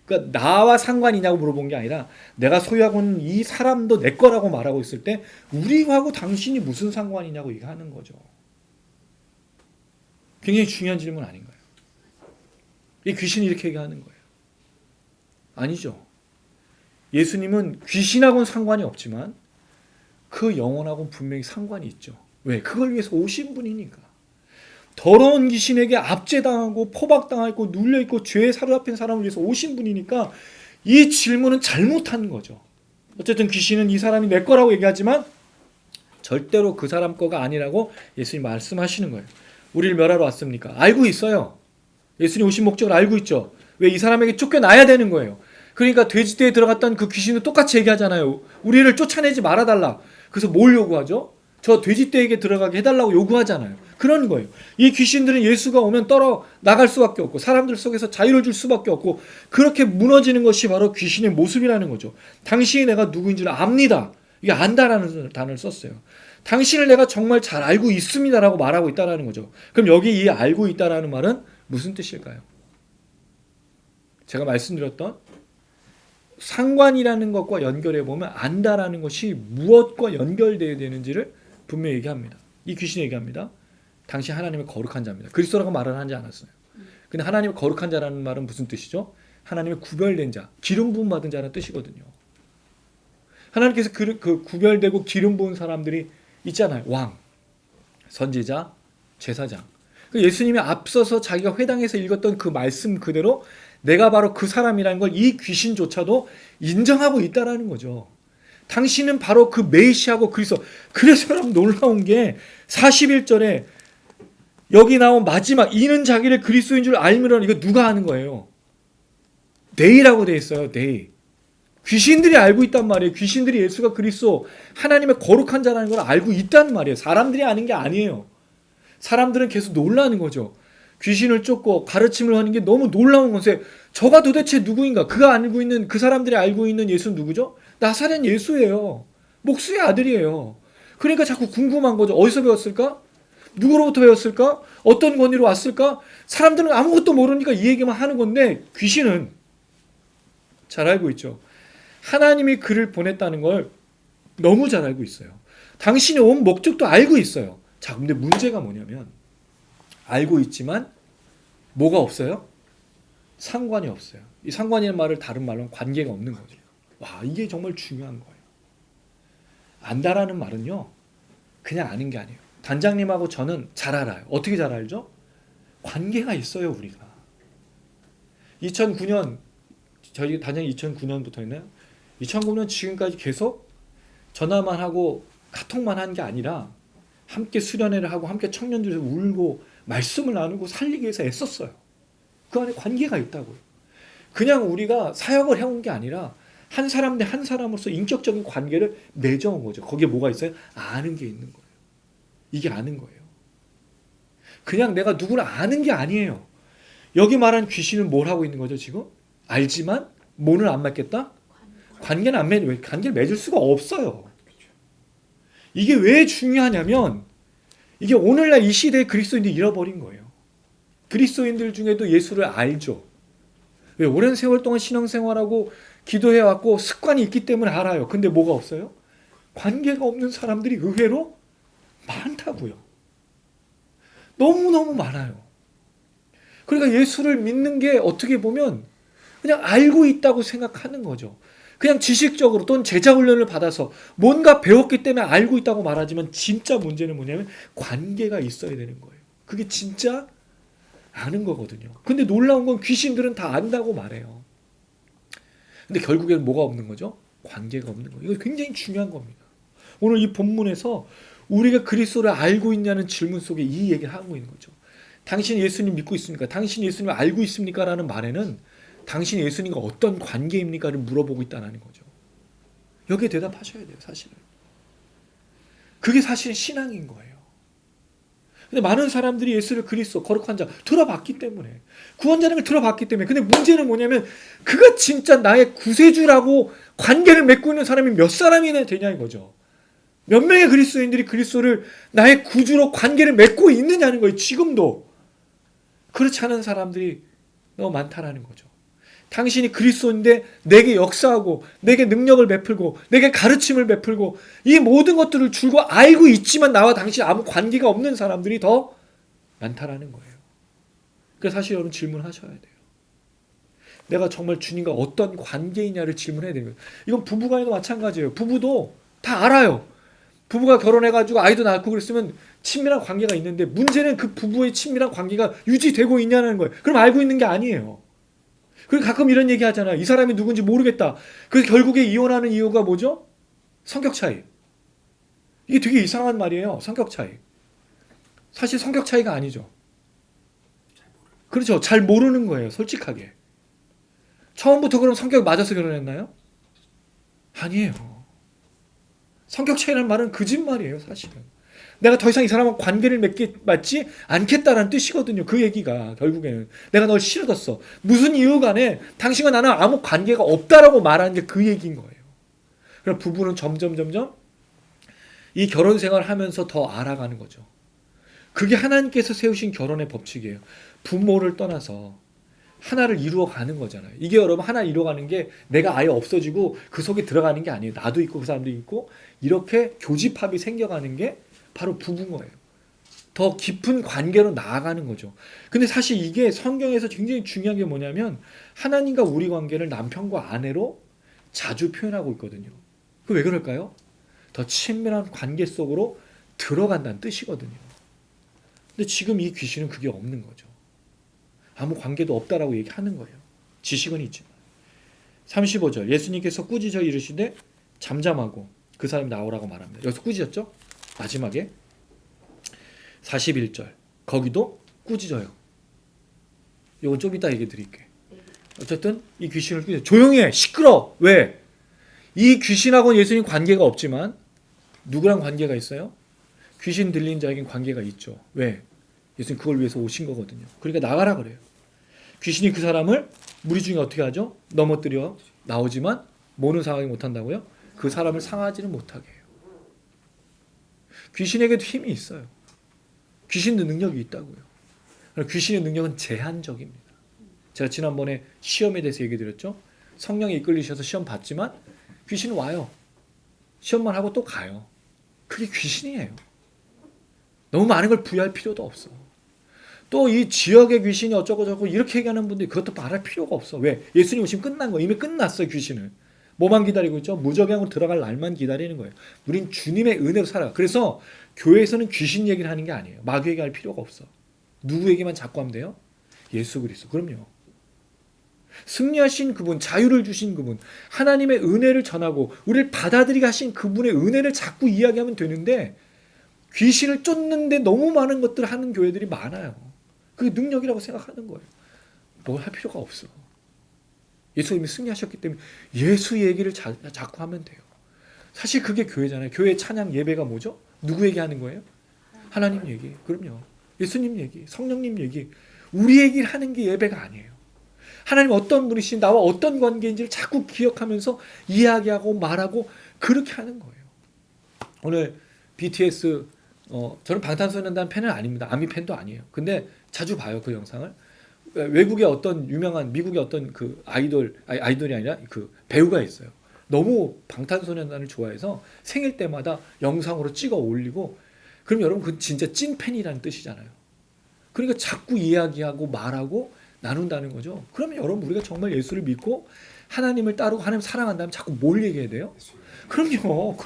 그러니까 나와 상관이냐고 물어본 게 아니라 내가 소유하고 있는 이 사람도 내 거라고 말하고 있을 때 우리하고 당신이 무슨 상관이냐고 얘기하는 거죠. 굉장히 중요한 질문 아닌가요? 이 귀신이 이렇게 얘기하는 거예요. 아니죠. 예수님은 귀신하고는 상관이 없지만 그 영혼하고는 분명히 상관이 있죠. 왜? 그걸 위해서 오신 분이니까. 더러운 귀신에게 압제당하고 포박당하고 눌려있고 죄에 사로잡힌 사람을 위해서 오신 분이니까 이 질문은 잘못한 거죠. 어쨌든 귀신은 이 사람이 내 거라고 얘기하지만 절대로 그 사람 거가 아니라고 예수님 말씀하시는 거예요. 우리를 멸하러 왔습니까? 알고 있어요. 예수님 오신 목적을 알고 있죠. 왜? 이 사람에게 쫓겨나야 되는 거예요. 그러니까 돼지떼에 들어갔던 그 귀신도 똑같이 얘기하잖아요. 우리를 쫓아내지 말아달라. 그래서 뭘 요구하죠? 저 돼지떼에게 들어가게 해달라고 요구하잖아요. 그런 거예요. 이 귀신들은 예수가 오면 떨어 나갈 수밖에 없고 사람들 속에서 자유를 줄 수밖에 없고 그렇게 무너지는 것이 바로 귀신의 모습이라는 거죠. 당신이 내가 누구인 줄 압니다. 이게 안다라는 단어를 썼어요. 당신을 내가 정말 잘 알고 있습니다라고 말하고 있다라는 거죠. 그럼 여기 이 알고 있다라는 말은 무슨 뜻일까요? 제가 말씀드렸던 상관이라는 것과 연결해 보면 안다라는 것이 무엇과 연결되어야 되는지를 분명히 얘기합니다. 이 귀신이 얘기합니다. 당신 하나님의 거룩한 자입니다. 그리스도라고 말을 하지 않았어요. 근데 하나님의 거룩한 자라는 말은 무슨 뜻이죠? 하나님의 구별된 자, 기름 부음 받은 자라는 뜻이거든요. 하나님께서 그 구별되고 기름 부은 사람들이 있잖아요. 왕, 선지자, 제사장. 예수님이 앞서서 자기가 회당에서 읽었던 그 말씀 그대로 내가 바로 그 사람이라는 걸 이 귀신조차도 인정하고 있다라는 거죠. 당신은 바로 그 메시아고 그리스도. 그래서 여러분 놀라운 게 41절에 여기 나온 마지막 이는 자기를 그리스도인 줄 알미로는 이거 누가 아는 거예요? 네이라고 돼 있어요. 네이. 귀신들이 알고 있단 말이에요. 귀신들이 예수가 그리스도 하나님의 거룩한 자라는 걸 알고 있다는 말이에요. 사람들이 아는 게 아니에요. 사람들은 계속 놀라는 거죠. 귀신을 쫓고 가르침을 하는 게 너무 놀라운 건데 저가 도대체 누구인가? 그가 알고 있는 그 사람들이 알고 있는 예수는 누구죠? 나사렛 예수예요. 목수의 아들이에요. 그러니까 자꾸 궁금한 거죠. 어디서 배웠을까? 누구로부터 배웠을까? 어떤 권위로 왔을까? 사람들은 아무것도 모르니까 이 얘기만 하는 건데 귀신은 잘 알고 있죠. 하나님이 그를 보냈다는 걸 너무 잘 알고 있어요. 당신이 온 목적도 알고 있어요. 자, 근데 문제가 뭐냐면 알고 있지만 뭐가 없어요? 상관이 없어요. 이 상관이라는 말을 다른 말로는 관계가 없는 거죠. 와, 이게 정말 중요한 거예요. 안다라는 말은요, 그냥 아는 게 아니에요. 단장님하고 저는 잘 알아요. 어떻게 잘 알죠? 관계가 있어요, 우리가. 2009년, 저희 단장님 2009년부터 했나요? 2009년 지금까지 계속 전화만 하고 카톡만 한 게 아니라 함께 수련회를 하고 함께 청년들에서 울고 말씀을 나누고 살리기 위해서 애썼어요. 그 안에 관계가 있다고요. 그냥 우리가 사역을 해온 게 아니라 한 사람 대 한 사람으로서 인격적인 관계를 맺어온 거죠. 거기에 뭐가 있어요? 아는 게 있는 거예요. 이게 아는 거예요. 그냥 내가 누구를 아는 게 아니에요. 여기 말한 귀신은 뭘 하고 있는 거죠 지금? 알지만 뭐는 안 맺겠다? 관계는 안 맺어요. 관계를 맺을 수가 없어요. 이게 왜 중요하냐면 이게 오늘날 이 시대의 그리스도인들이 잃어버린 거예요. 그리스도인들 중에도 예수를 알죠. 왜? 오랜 세월 동안 신앙생활하고 기도해왔고 습관이 있기 때문에 알아요. 근데 뭐가 없어요? 관계가 없는 사람들이 의외로 많다고요. 너무너무 많아요. 그러니까 예수를 믿는 게 어떻게 보면 그냥 알고 있다고 생각하는 거죠. 그냥 지식적으로 또는 제자 훈련을 받아서 뭔가 배웠기 때문에 알고 있다고 말하지만 진짜 문제는 뭐냐면 관계가 있어야 되는 거예요. 그게 진짜 아는 거거든요. 근데 놀라운 건 귀신들은 다 안다고 말해요. 근데 결국에는 뭐가 없는 거죠? 관계가 없는 거예요. 이거 굉장히 중요한 겁니다. 오늘 이 본문에서 우리가 그리스도를 알고 있냐는 질문 속에 이 얘기를 하고 있는 거죠. 당신 예수님 믿고 있습니까? 당신 예수님을 알고 있습니까? 라는 말에는 당신 예수님과 어떤 관계입니까?를 물어보고 있다는 거죠. 여기에 대답하셔야 돼요, 사실은. 그게 사실 신앙인 거예요. 근데 많은 사람들이 예수를 그리스도, 거룩한 자 들어봤기 때문에, 구원자님을 들어봤기 때문에, 근데 문제는 뭐냐면 그가 진짜 나의 구세주라고 관계를 맺고 있는 사람이 몇 사람이나 되냐 이거죠. 몇 명의 그리스도인들이 그리스도를 나의 구주로 관계를 맺고 있느냐는 거예요. 지금도. 그렇지 않은 사람들이 너무 많다라는 거죠. 당신이 그리스도인데 내게 역사하고 내게 능력을 베풀고 내게 가르침을 베풀고 이 모든 것들을 줄고 알고 있지만 나와 당신 아무 관계가 없는 사람들이 더 많다라는 거예요. 그래서 사실 여러분 질문하셔야 돼요. 내가 정말 주님과 어떤 관계이냐를 질문해야 되는 거예요. 이건 부부간에도 마찬가지예요. 부부도 다 알아요. 부부가 결혼해가지고 아이도 낳고 그랬으면 친밀한 관계가 있는데 문제는 그 부부의 친밀한 관계가 유지되고 있냐는 거예요. 그럼 알고 있는 게 아니에요. 그리고 가끔 이런 얘기 하잖아요. 이 사람이 누군지 모르겠다. 그래서 결국에 이혼하는 이유가 뭐죠? 성격 차이. 이게 되게 이상한 말이에요. 성격 차이. 사실 성격 차이가 아니죠. 그렇죠. 잘 모르는 거예요. 솔직하게. 처음부터 그럼 성격이 맞아서 결혼했나요? 아니에요. 성격 차이라는 말은 거짓말이에요, 사실은. 내가 더 이상 이 사람과 관계를 맺지 않겠다라는 뜻이거든요. 그 얘기가 결국에는 내가 널 싫어졌어. 무슨 이유 간에 당신과 나는 아무 관계가 없다라고 말하는 게 그 얘기인 거예요. 그럼 부부는 점점 이 결혼 생활을 하면서 더 알아가는 거죠. 그게 하나님께서 세우신 결혼의 법칙이에요. 부모를 떠나서 하나를 이루어가는 거잖아요. 이게 여러분 하나 이루어가는 게 내가 아예 없어지고 그 속에 들어가는 게 아니에요. 나도 있고 그 사람도 있고 이렇게 교집합이 생겨가는 게 바로 부부인 거예요. 더 깊은 관계로 나아가는 거죠. 근데 사실 이게 성경에서 굉장히 중요한 게 뭐냐면 하나님과 우리 관계를 남편과 아내로 자주 표현하고 있거든요. 그 왜 그럴까요? 더 친밀한 관계 속으로 들어간다는 뜻이거든요. 근데 지금 이 귀신은 그게 없는 거죠. 아무 관계도 없다라고 얘기하는 거예요. 지식은 있지만. 35절 예수님께서 꾸짖어 이르시되 잠잠하고 그 사람이 나오라고 말합니다. 여기서 꾸짖었죠? 마지막에 41절 거기도 꾸짖어요. 이건 좀 이따 얘기 드릴게. 어쨌든 이 귀신을 꾸짖어. 조용히 해. 시끄러. 왜? 이 귀신하고는 예수님 관계가 없지만 누구랑 관계가 있어요? 귀신 들린 자에겐 관계가 있죠. 왜? 예수님 그걸 위해서 오신 거거든요. 그러니까 나가라 그래요. 귀신이 그 사람을 무리 중에 어떻게 하죠? 넘어뜨려 나오지만 모는 상하게 못한다고요? 그 사람을 상하지는 못하게 해요. 귀신에게도 힘이 있어요. 귀신도 능력이 있다고요. 귀신의 능력은 제한적입니다. 제가 지난번에 시험에 대해서 얘기 드렸죠. 성령에 이끌리셔서 시험 봤지만 귀신은 와요. 시험만 하고 또 가요. 그게 귀신이에요. 너무 많은 걸 부여할 필요도 없어. 또 이 지역의 귀신이 어쩌고 저쩌고 이렇게 얘기하는 분들이 그것도 말할 필요가 없어. 왜? 예수님 오시면 끝난 거예요. 이미 끝났어요. 귀신은. 뭐만 기다리고 있죠? 무적양으로 들어갈 날만 기다리는 거예요. 우린 주님의 은혜로 살아요. 그래서 교회에서는 귀신 얘기를 하는 게 아니에요. 마귀 얘기할 필요가 없어. 누구 얘기만 자꾸 하면 돼요? 예수 그리스도. 그럼요. 승리하신 그분, 자유를 주신 그분, 하나님의 은혜를 전하고 우리를 받아들이게 하신 그분의 은혜를 자꾸 이야기하면 되는데 귀신을 쫓는데 너무 많은 것들을 하는 교회들이 많아요. 그게 능력이라고 생각하는 거예요. 뭘 할 필요가 없어. 예수님이 승리하셨기 때문에 예수 얘기를 자꾸 하면 돼요. 사실 그게 교회잖아요. 교회 찬양 예배가 뭐죠? 누구 얘기하는 거예요? 하나님 얘기. 그럼요. 예수님 얘기, 성령님 얘기. 우리 얘기를 하는 게 예배가 아니에요. 하나님 어떤 분이신 나와 어떤 관계인지를 자꾸 기억하면서 이야기하고 말하고 그렇게 하는 거예요. 오늘 BTS 저는 방탄소년단 팬은 아닙니다. 아미 팬도 아니에요. 근데 자주 봐요 그 영상을. 외국의 어떤 유명한 미국의 어떤 그 아이돌이 아니라 그 배우가 있어요. 너무 방탄소년단을 좋아해서 생일 때마다 영상으로 찍어 올리고 그럼 여러분 그 진짜 찐 팬이라는 뜻이잖아요. 그러니까 자꾸 이야기하고 말하고 나눈다는 거죠. 그러면 여러분 우리가 정말 예수를 믿고 하나님을 따르고 하나님 사랑한다면 자꾸 뭘 얘기해야 돼요? 그럼요.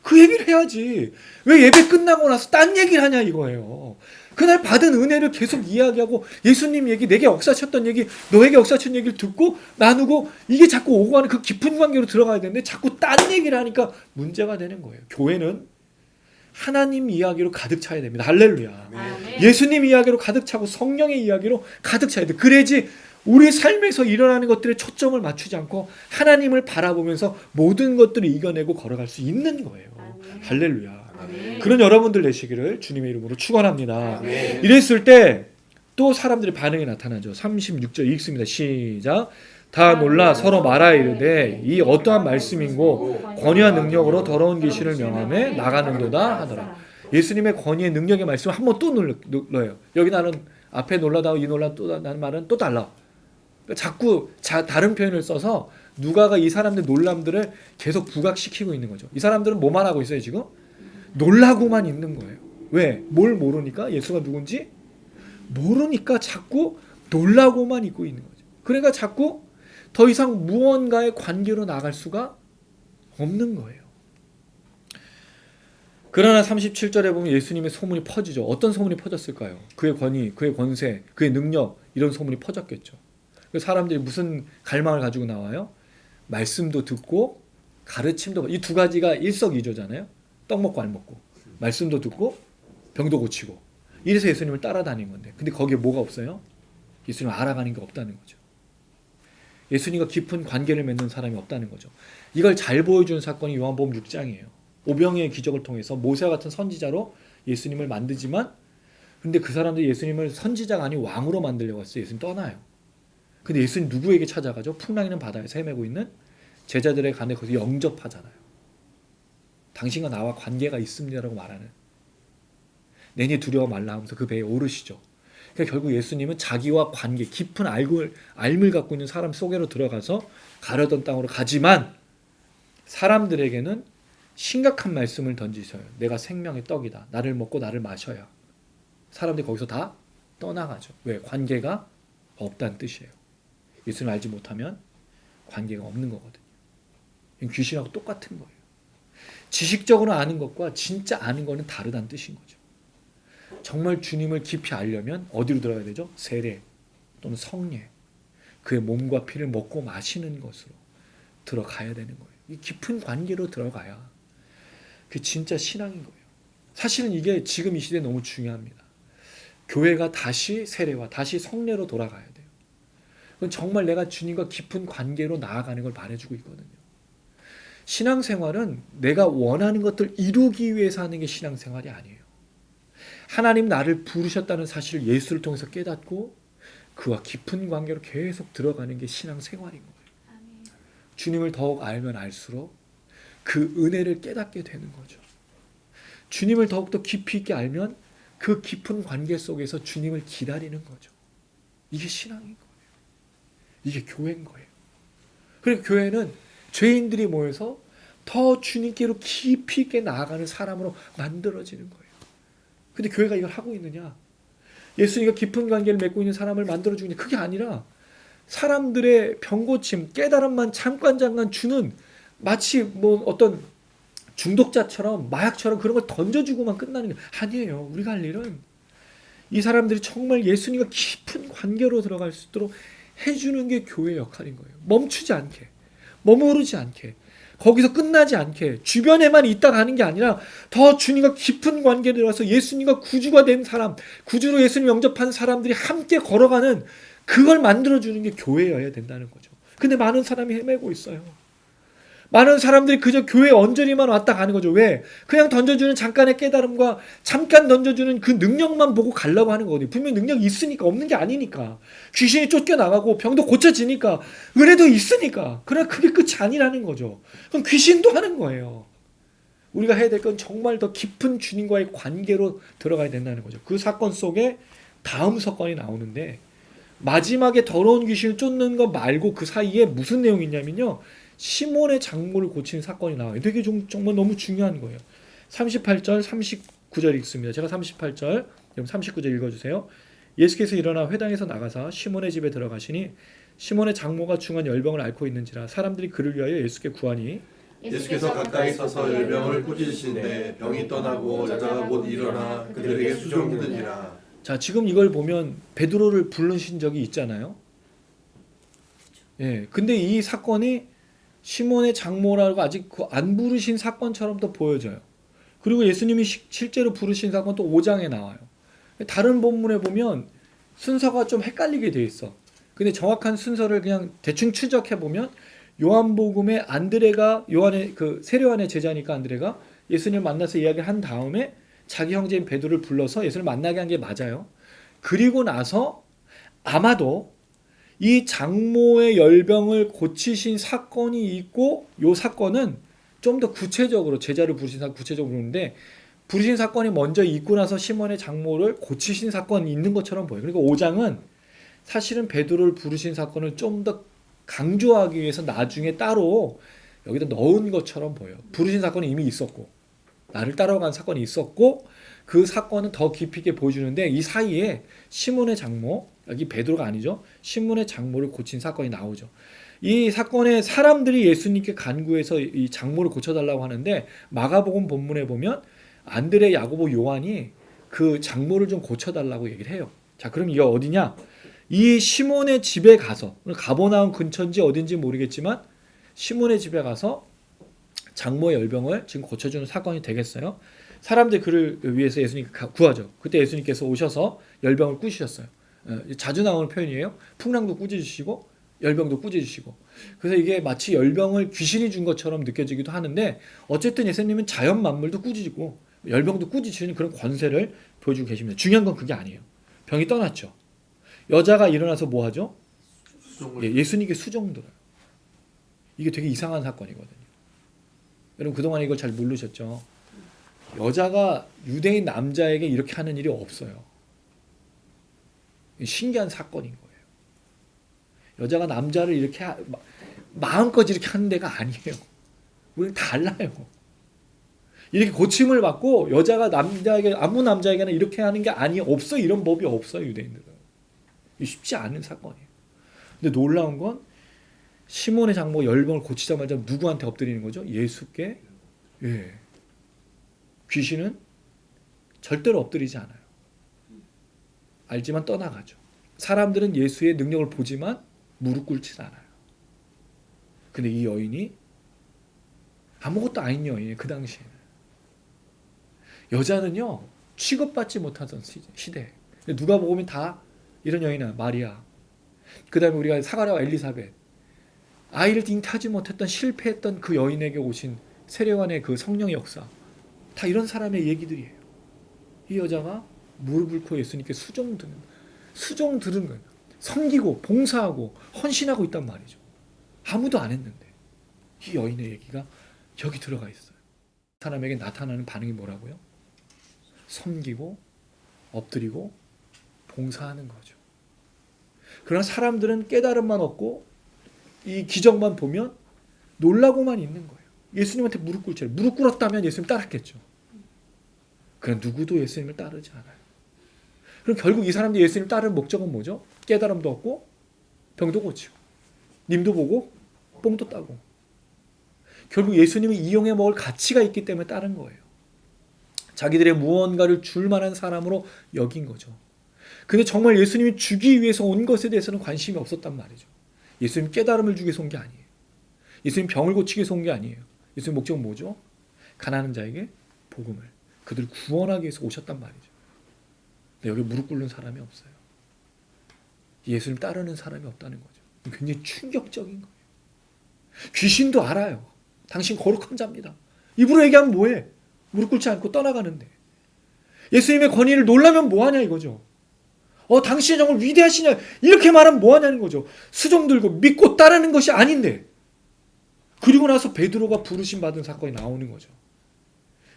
그 얘기를 해야지. 왜 예배 끝나고 나서 딴 얘기를 하냐 이거예요. 그날 받은 은혜를 계속 이야기하고 예수님 얘기, 내게 역사하셨던 얘기, 너에게 역사하신 얘기를 듣고 나누고 이게 자꾸 오고 가는 그 깊은 관계로 들어가야 되는데 자꾸 딴 얘기를 하니까 문제가 되는 거예요. 교회는 하나님 이야기로 가득 차야 됩니다. 할렐루야. 아멘. 예수님 이야기로 가득 차고 성령의 이야기로 가득 차야 돼. 그래야지 우리 삶에서 일어나는 것들에 초점을 맞추지 않고 하나님을 바라보면서 모든 것들을 이겨내고 걸어갈 수 있는 거예요. 아멘. 할렐루야. 아멘. 그런 여러분들 되시기를 주님의 이름으로 축원합니다. 아멘. 이랬을 때 또 사람들의 반응이 나타나죠. 36절 읽습니다. 시작. 다 놀라 서로 말하여 이르되 이 어떠한 말씀인고 권위와 능력으로 더러운 귀신을 명함에 나가는도다 하더라. 예수님의 권위의 능력의 말씀을 한 번 또 눌러요. 여기 나는 앞에 놀라다 이 놀라 또 나는 말은 또 달라. 자꾸 다른 표현을 써서 누가가 이 사람들 놀람들을 계속 부각시키고 있는 거죠. 이 사람들은 뭐만 하고 있어요 지금? 놀라고만 있는 거예요. 왜? 뭘 모르니까? 예수가 누군지 모르니까 자꾸 놀라고만 있고 있는 거죠. 그러니까 자꾸 더 이상 무언가의 관계로 나갈 수가 없는 거예요. 그러나 37절에 보면 예수님의 소문이 퍼지죠. 어떤 소문이 퍼졌을까요? 그의 권위, 그의 권세, 그의 능력 이런 소문이 퍼졌겠죠. 사람들이 무슨 갈망을 가지고 나와요? 말씀도 듣고 가르침도 이 두 가지가 일석이조잖아요. 떡 먹고 알 먹고 말씀도 듣고 병도 고치고 이래서 예수님을 따라다니는 건데 근데 거기에 뭐가 없어요? 예수님을 알아가는 게 없다는 거죠. 예수님과 깊은 관계를 맺는 사람이 없다는 거죠. 이걸 잘 보여주는 사건이 요한복음 6장이에요. 오병이의 기적을 통해서 모세와 같은 선지자로 예수님을 만들지만 근데 그 사람들이 예수님을 선지자가 아닌 왕으로 만들려고 했어요. 예수님 떠나요. 근데 예수님 누구에게 찾아가죠? 풍랑이는 바다에서 헤매고 있는 제자들의 간에 거기서 영접하잖아요. 당신과 나와 관계가 있습니다라고 말하는 내니 두려워 말라 하면서 그 배에 오르시죠. 그러니까 결국 예수님은 자기와 관계 깊은 알을 갖고 있는 사람 속에로 들어가서 가려던 땅으로 가지만 사람들에게는 심각한 말씀을 던지셔요. 내가 생명의 떡이다. 나를 먹고 나를 마셔야. 사람들이 거기서 다 떠나가죠. 왜? 관계가 없다는 뜻이에요. 예수님 알지 못하면 관계가 없는 거거든요. 귀신하고 똑같은 거예요. 지식적으로 아는 것과 진짜 아는 거는 다르다는 뜻인 거죠. 정말 주님을 깊이 알려면 어디로 들어가야 되죠? 세례 또는 성례. 그의 몸과 피를 먹고 마시는 것으로 들어가야 되는 거예요. 이 깊은 관계로 들어가야 그게 진짜 신앙인 거예요. 사실은 이게 지금 이 시대에 너무 중요합니다. 교회가 다시 세례와 다시 성례로 돌아가야 돼요. 그건 정말 내가 주님과 깊은 관계로 나아가는 걸 말해주고 있거든요. 신앙생활은 내가 원하는 것들 이루기 위해서 하는 게 신앙생활이 아니에요. 하나님 나를 부르셨다는 사실을 예수를 통해서 깨닫고 그와 깊은 관계로 계속 들어가는 게 신앙생활인 거예요. 아멘. 주님을 더욱 알면 알수록 그 은혜를 깨닫게 되는 거죠. 주님을 더욱더 깊이 있게 알면 그 깊은 관계 속에서 주님을 기다리는 거죠. 이게 신앙인 거예요. 이게 교회인 거예요. 그리고 교회는 죄인들이 모여서 더 주님께로 깊이 있게 나아가는 사람으로 만들어지는 거예요. 근데 교회가 이걸 하고 있느냐? 예수님과 깊은 관계를 맺고 있는 사람을 만들어주고 있느냐? 그게 아니라 사람들의 병고침, 깨달음만 잠깐 주는 마치 뭐 어떤 중독자처럼 마약처럼 그런 걸 던져주고만 끝나는 게 아니에요. 우리가 할 일은 이 사람들이 정말 예수님과 깊은 관계로 들어갈 수 있도록 해주는 게 교회의 역할인 거예요. 멈추지 않게, 머무르지 않게, 거기서 끝나지 않게 주변에만 있다 가는 게 아니라 더 주님과 깊은 관계에 들어가서 예수님과 구주가 된 사람, 구주로 예수님 영접한 사람들이 함께 걸어가는 그걸 만들어주는 게 교회여야 된다는 거죠. 근데 많은 사람이 헤매고 있어요. 많은 사람들이 그저 교회 언저리만 왔다 가는 거죠. 왜? 그냥 던져주는 잠깐의 깨달음과 잠깐 던져주는 그 능력만 보고 가려고 하는 거거든요. 분명히 능력이 있으니까, 없는 게 아니니까. 귀신이 쫓겨나가고 병도 고쳐지니까, 은혜도 있으니까. 그러나 그게 끝이 아니라는 거죠. 그럼 귀신도 하는 거예요. 우리가 해야 될 건 정말 더 깊은 주님과의 관계로 들어가야 된다는 거죠. 그 사건 속에 다음 사건이 나오는데 마지막에 더러운 귀신을 쫓는 거 말고 그 사이에 무슨 내용이 있냐면요. 시몬의 장모를 고치는 사건이 나와요. 되게 정말 너무 중요한 거예요. 38절, 39절 읽습니다. 제가 38절, 그럼 39절 읽어주세요. 예수께서 일어나 회당에서 나가사 시몬의 집에 들어가시니 시몬의 장모가 중한 열병을 앓고 있는지라 사람들이 그를 위하여 예수께 구하니 예수께서 가까이 서서 열병을 꾸짖으시는데 병이 떠나고 여자가 곧 일어나 그들에게 수종드니라. 자, 지금 이걸 보면 베드로를 부르신 적이 있잖아요. 예, 근데 이 사건이 시몬의 장모라고 아직 안 부르신 사건처럼 또 보여져요. 그리고 예수님이 실제로 부르신 사건 또 5장에 나와요. 다른 본문에 보면 순서가 좀 헷갈리게 돼 있어. 근데 정확한 순서를 그냥 대충 추적해 보면 요한복음에 안드레가 요한의 그 세례요한의 제자니까 안드레가 예수님을 만나서 이야기를 한 다음에 자기 형제인 베드로를 불러서 예수를 만나게 한 게 맞아요. 그리고 나서 아마도 이 장모의 열병을 고치신 사건이 있고 요 사건은 좀 더 구체적으로 제자를 부르신 사건 구체적으로 부르는데 부르신 사건이 먼저 있고 나서 시몬의 장모를 고치신 사건이 있는 것처럼 보여요. 그리고 5장은 사실은 베드로를 부르신 사건을 좀 더 강조하기 위해서 나중에 따로 여기다 넣은 것처럼 보여요. 부르신 사건이 이미 있었고 나를 따라간 사건이 있었고 그 사건은 더 깊이 있게 보여주는데 이 사이에 시몬의 장모, 여기 베드로가 아니죠. 시몬의 장모를 고친 사건이 나오죠. 이 사건에 사람들이 예수님께 간구해서 이 장모를 고쳐달라고 하는데 마가복음 본문에 보면 안드레, 야고보, 요한이 그 장모를 좀 고쳐달라고 얘기를 해요. 자, 그럼 이거 어디냐? 이 시몬의 집에 가서 가버나움 근처인지 어딘지 모르겠지만 시몬의 집에 가서 장모의 열병을 지금 고쳐주는 사건이 되겠어요. 사람들이 그를 위해서 예수님 구하죠. 그때 예수님께서 오셔서 열병을 꾸짖으셨어요. 자주 나오는 표현이에요. 풍랑도 꾸짖으시고 열병도 꾸짖으시고. 그래서 이게 마치 열병을 귀신이 준 것처럼 느껴지기도 하는데 어쨌든 예수님은 자연 만물도 꾸짖고 열병도 꾸짖으시는 그런 권세를 보여주고 계십니다. 중요한 건 그게 아니에요. 병이 떠났죠. 여자가 일어나서 뭐 하죠? 예수님께 수종 들어요. 이게 되게 이상한 사건이거든요. 여러분 그동안 이걸 잘 모르셨죠? 여자가 유대인 남자에게 이렇게 하는 일이 없어요. 신기한 사건인 거예요. 여자가 남자를 이렇게 마음껏 이렇게 하는 데가 아니에요. 우리는 달라요. 이렇게 고침을 받고 여자가 남자에게 아무 남자에게나 이렇게 하는 게 없어. 이런 법이 없어요. 유대인들은. 쉽지 않은 사건이에요. 근데 놀라운 건 시몬의 장모가 열병을 고치자마자 누구한테 엎드리는 거죠? 예수께. 예. 귀신은 절대로 엎드리지 않아요. 알지만 떠나가죠. 사람들은 예수의 능력을 보지만 무릎 꿇지 않아요. 근데 이 여인이 아무것도 아닌 여인이에요. 그 당시에는. 여자는요. 취급받지 못하던 시대. 누가 보면 다 이런 여인은 마리아. 그 다음에 우리가 사가랴와 엘리사벳. 아이를 잉태하지 못했던 실패했던 그 여인에게 오신 세례요한의 그 성령의 역사. 다 이런 사람의 얘기들이에요. 이 여자가 무릎을 꿇고 예수님께 수종 들은 거예요. 섬기고 봉사하고 헌신하고 있단 말이죠. 아무도 안 했는데 이 여인의 얘기가 여기 들어가 있어요. 사람에게 나타나는 반응이 뭐라고요? 섬기고 엎드리고 봉사하는 거죠. 그러나 사람들은 깨달음만 얻고 이 기적만 보면 놀라고만 있는 거예요. 예수님한테 무릎 꿇죠. 무릎 꿇었다면 예수님 따랐겠죠. 그러나 누구도 예수님을 따르지 않아요. 그럼 결국 이 사람들이 예수님을 따르는 목적은 뭐죠? 깨달음도 얻고 병도 고치고 님도 보고 뽕도 따고 결국 예수님을 이용해 먹을 가치가 있기 때문에 따른 거예요. 자기들의 무언가를 줄 만한 사람으로 여긴 거죠. 근데 정말 예수님이 주기 위해서 온 것에 대해서는 관심이 없었단 말이죠. 예수님 깨달음을 주기 위해서 온 게 아니에요. 예수님 병을 고치기 위해서 온 게 아니에요. 예수님 목적은 뭐죠? 가난한 자에게 복음을, 그들을 구원하기 위해서 오셨단 말이죠. 근데 여기 무릎 꿇는 사람이 없어요. 예수님 따르는 사람이 없다는 거죠. 굉장히 충격적인 거예요. 귀신도 알아요. 당신 거룩한 자입니다. 입으로 얘기하면 뭐해? 무릎 꿇지 않고 떠나가는데. 예수님의 권위를 놀라면 뭐하냐 이거죠. 당신이 정말 위대하시냐 이렇게 말하면 뭐하냐는 거죠. 수종 들고 믿고 따르는 것이 아닌데. 그리고 나서 베드로가 부르심 받은 사건이 나오는 거죠.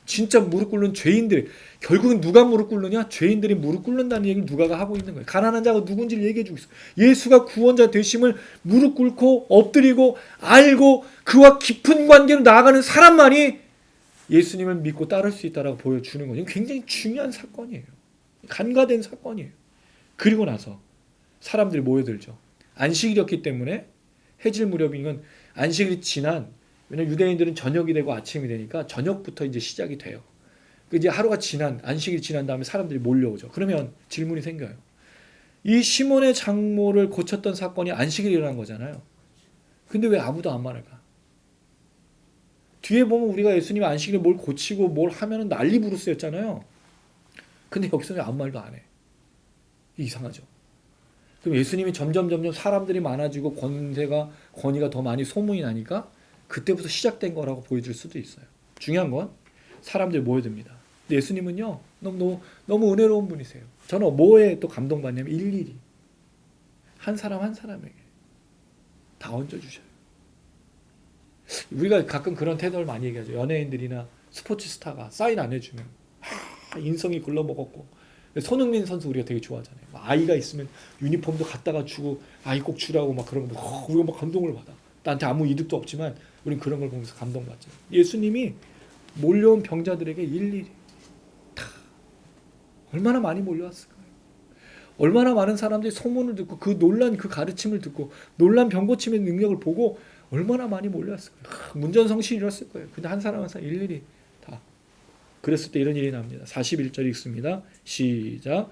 진짜 무릎 꿇는 죄인들, 결국은 누가 무릎 꿇느냐? 죄인들이 무릎 꿇는다는 얘기를 누가가 하고 있는 거예요. 가난한 자가 누군지를 얘기해 주고 있어요. 예수가 구원자 되심을 무릎 꿇고 엎드리고 알고 그와 깊은 관계로 나아가는 사람만이 예수님을 믿고 따를 수 있다라고 보여주는 거예요. 굉장히 중요한 사건이에요. 간과된 사건이에요. 그리고 나서 사람들이 모여들죠. 안식일이었기 때문에 해질 무렵이면 안식일이 지난, 왜냐면 유대인들은 저녁이 되고 아침이 되니까 저녁부터 이제 시작이 돼요. 이제 하루가 지난, 안식일이 지난 다음에 사람들이 몰려오죠. 그러면 질문이 생겨요. 이 시몬의 장모를 고쳤던 사건이 안식일에 일어난 거잖아요. 근데 왜 아무도 안 말할까? 뒤에 보면 우리가 예수님이 안식일에 뭘 고치고 뭘 하면은 난리 부르스였잖아요. 근데 여기서는 아무 말도 안 해. 이상하죠. 그럼 예수님이 점점 사람들이 많아지고 권위가 더 많이 소문이 나니까 그때부터 시작된 거라고 보여줄 수도 있어요. 중요한 건 사람들이 모여듭니다. 근데 예수님은요 너무 은혜로운 분이세요. 저는 뭐에 또 감동받냐면 일일이 한 사람 한 사람에게 다 얹어주셔요. 우리가 가끔 그런 태도를 많이 얘기하죠. 연예인들이나 스포츠 스타가 사인 안 해주면 인성이 글러먹었고, 손흥민 선수 우리가 되게 좋아하잖아요. 아이가 있으면 유니폼도 갖다가 주고 아이 꼭 주라고 막 그런 거 우리가 막 감동을 받아. 나한테 아무 이득도 없지만 우린 그런 걸 보면서 감동받죠. 예수님이 몰려온 병자들에게 일일이 다 얼마나 많이 몰려왔을까요? 얼마나 많은 사람들이 소문을 듣고 그 놀란 그 가르침을 듣고 놀란 병 고침의 능력을 보고 얼마나 많이 몰려왔을까요? 문전성시를 이뤘을 거예요. 근데 한 사람 한 사람 일일이 다 그랬을 때 이런 일이 납니다. 41절 읽습니다. 시작.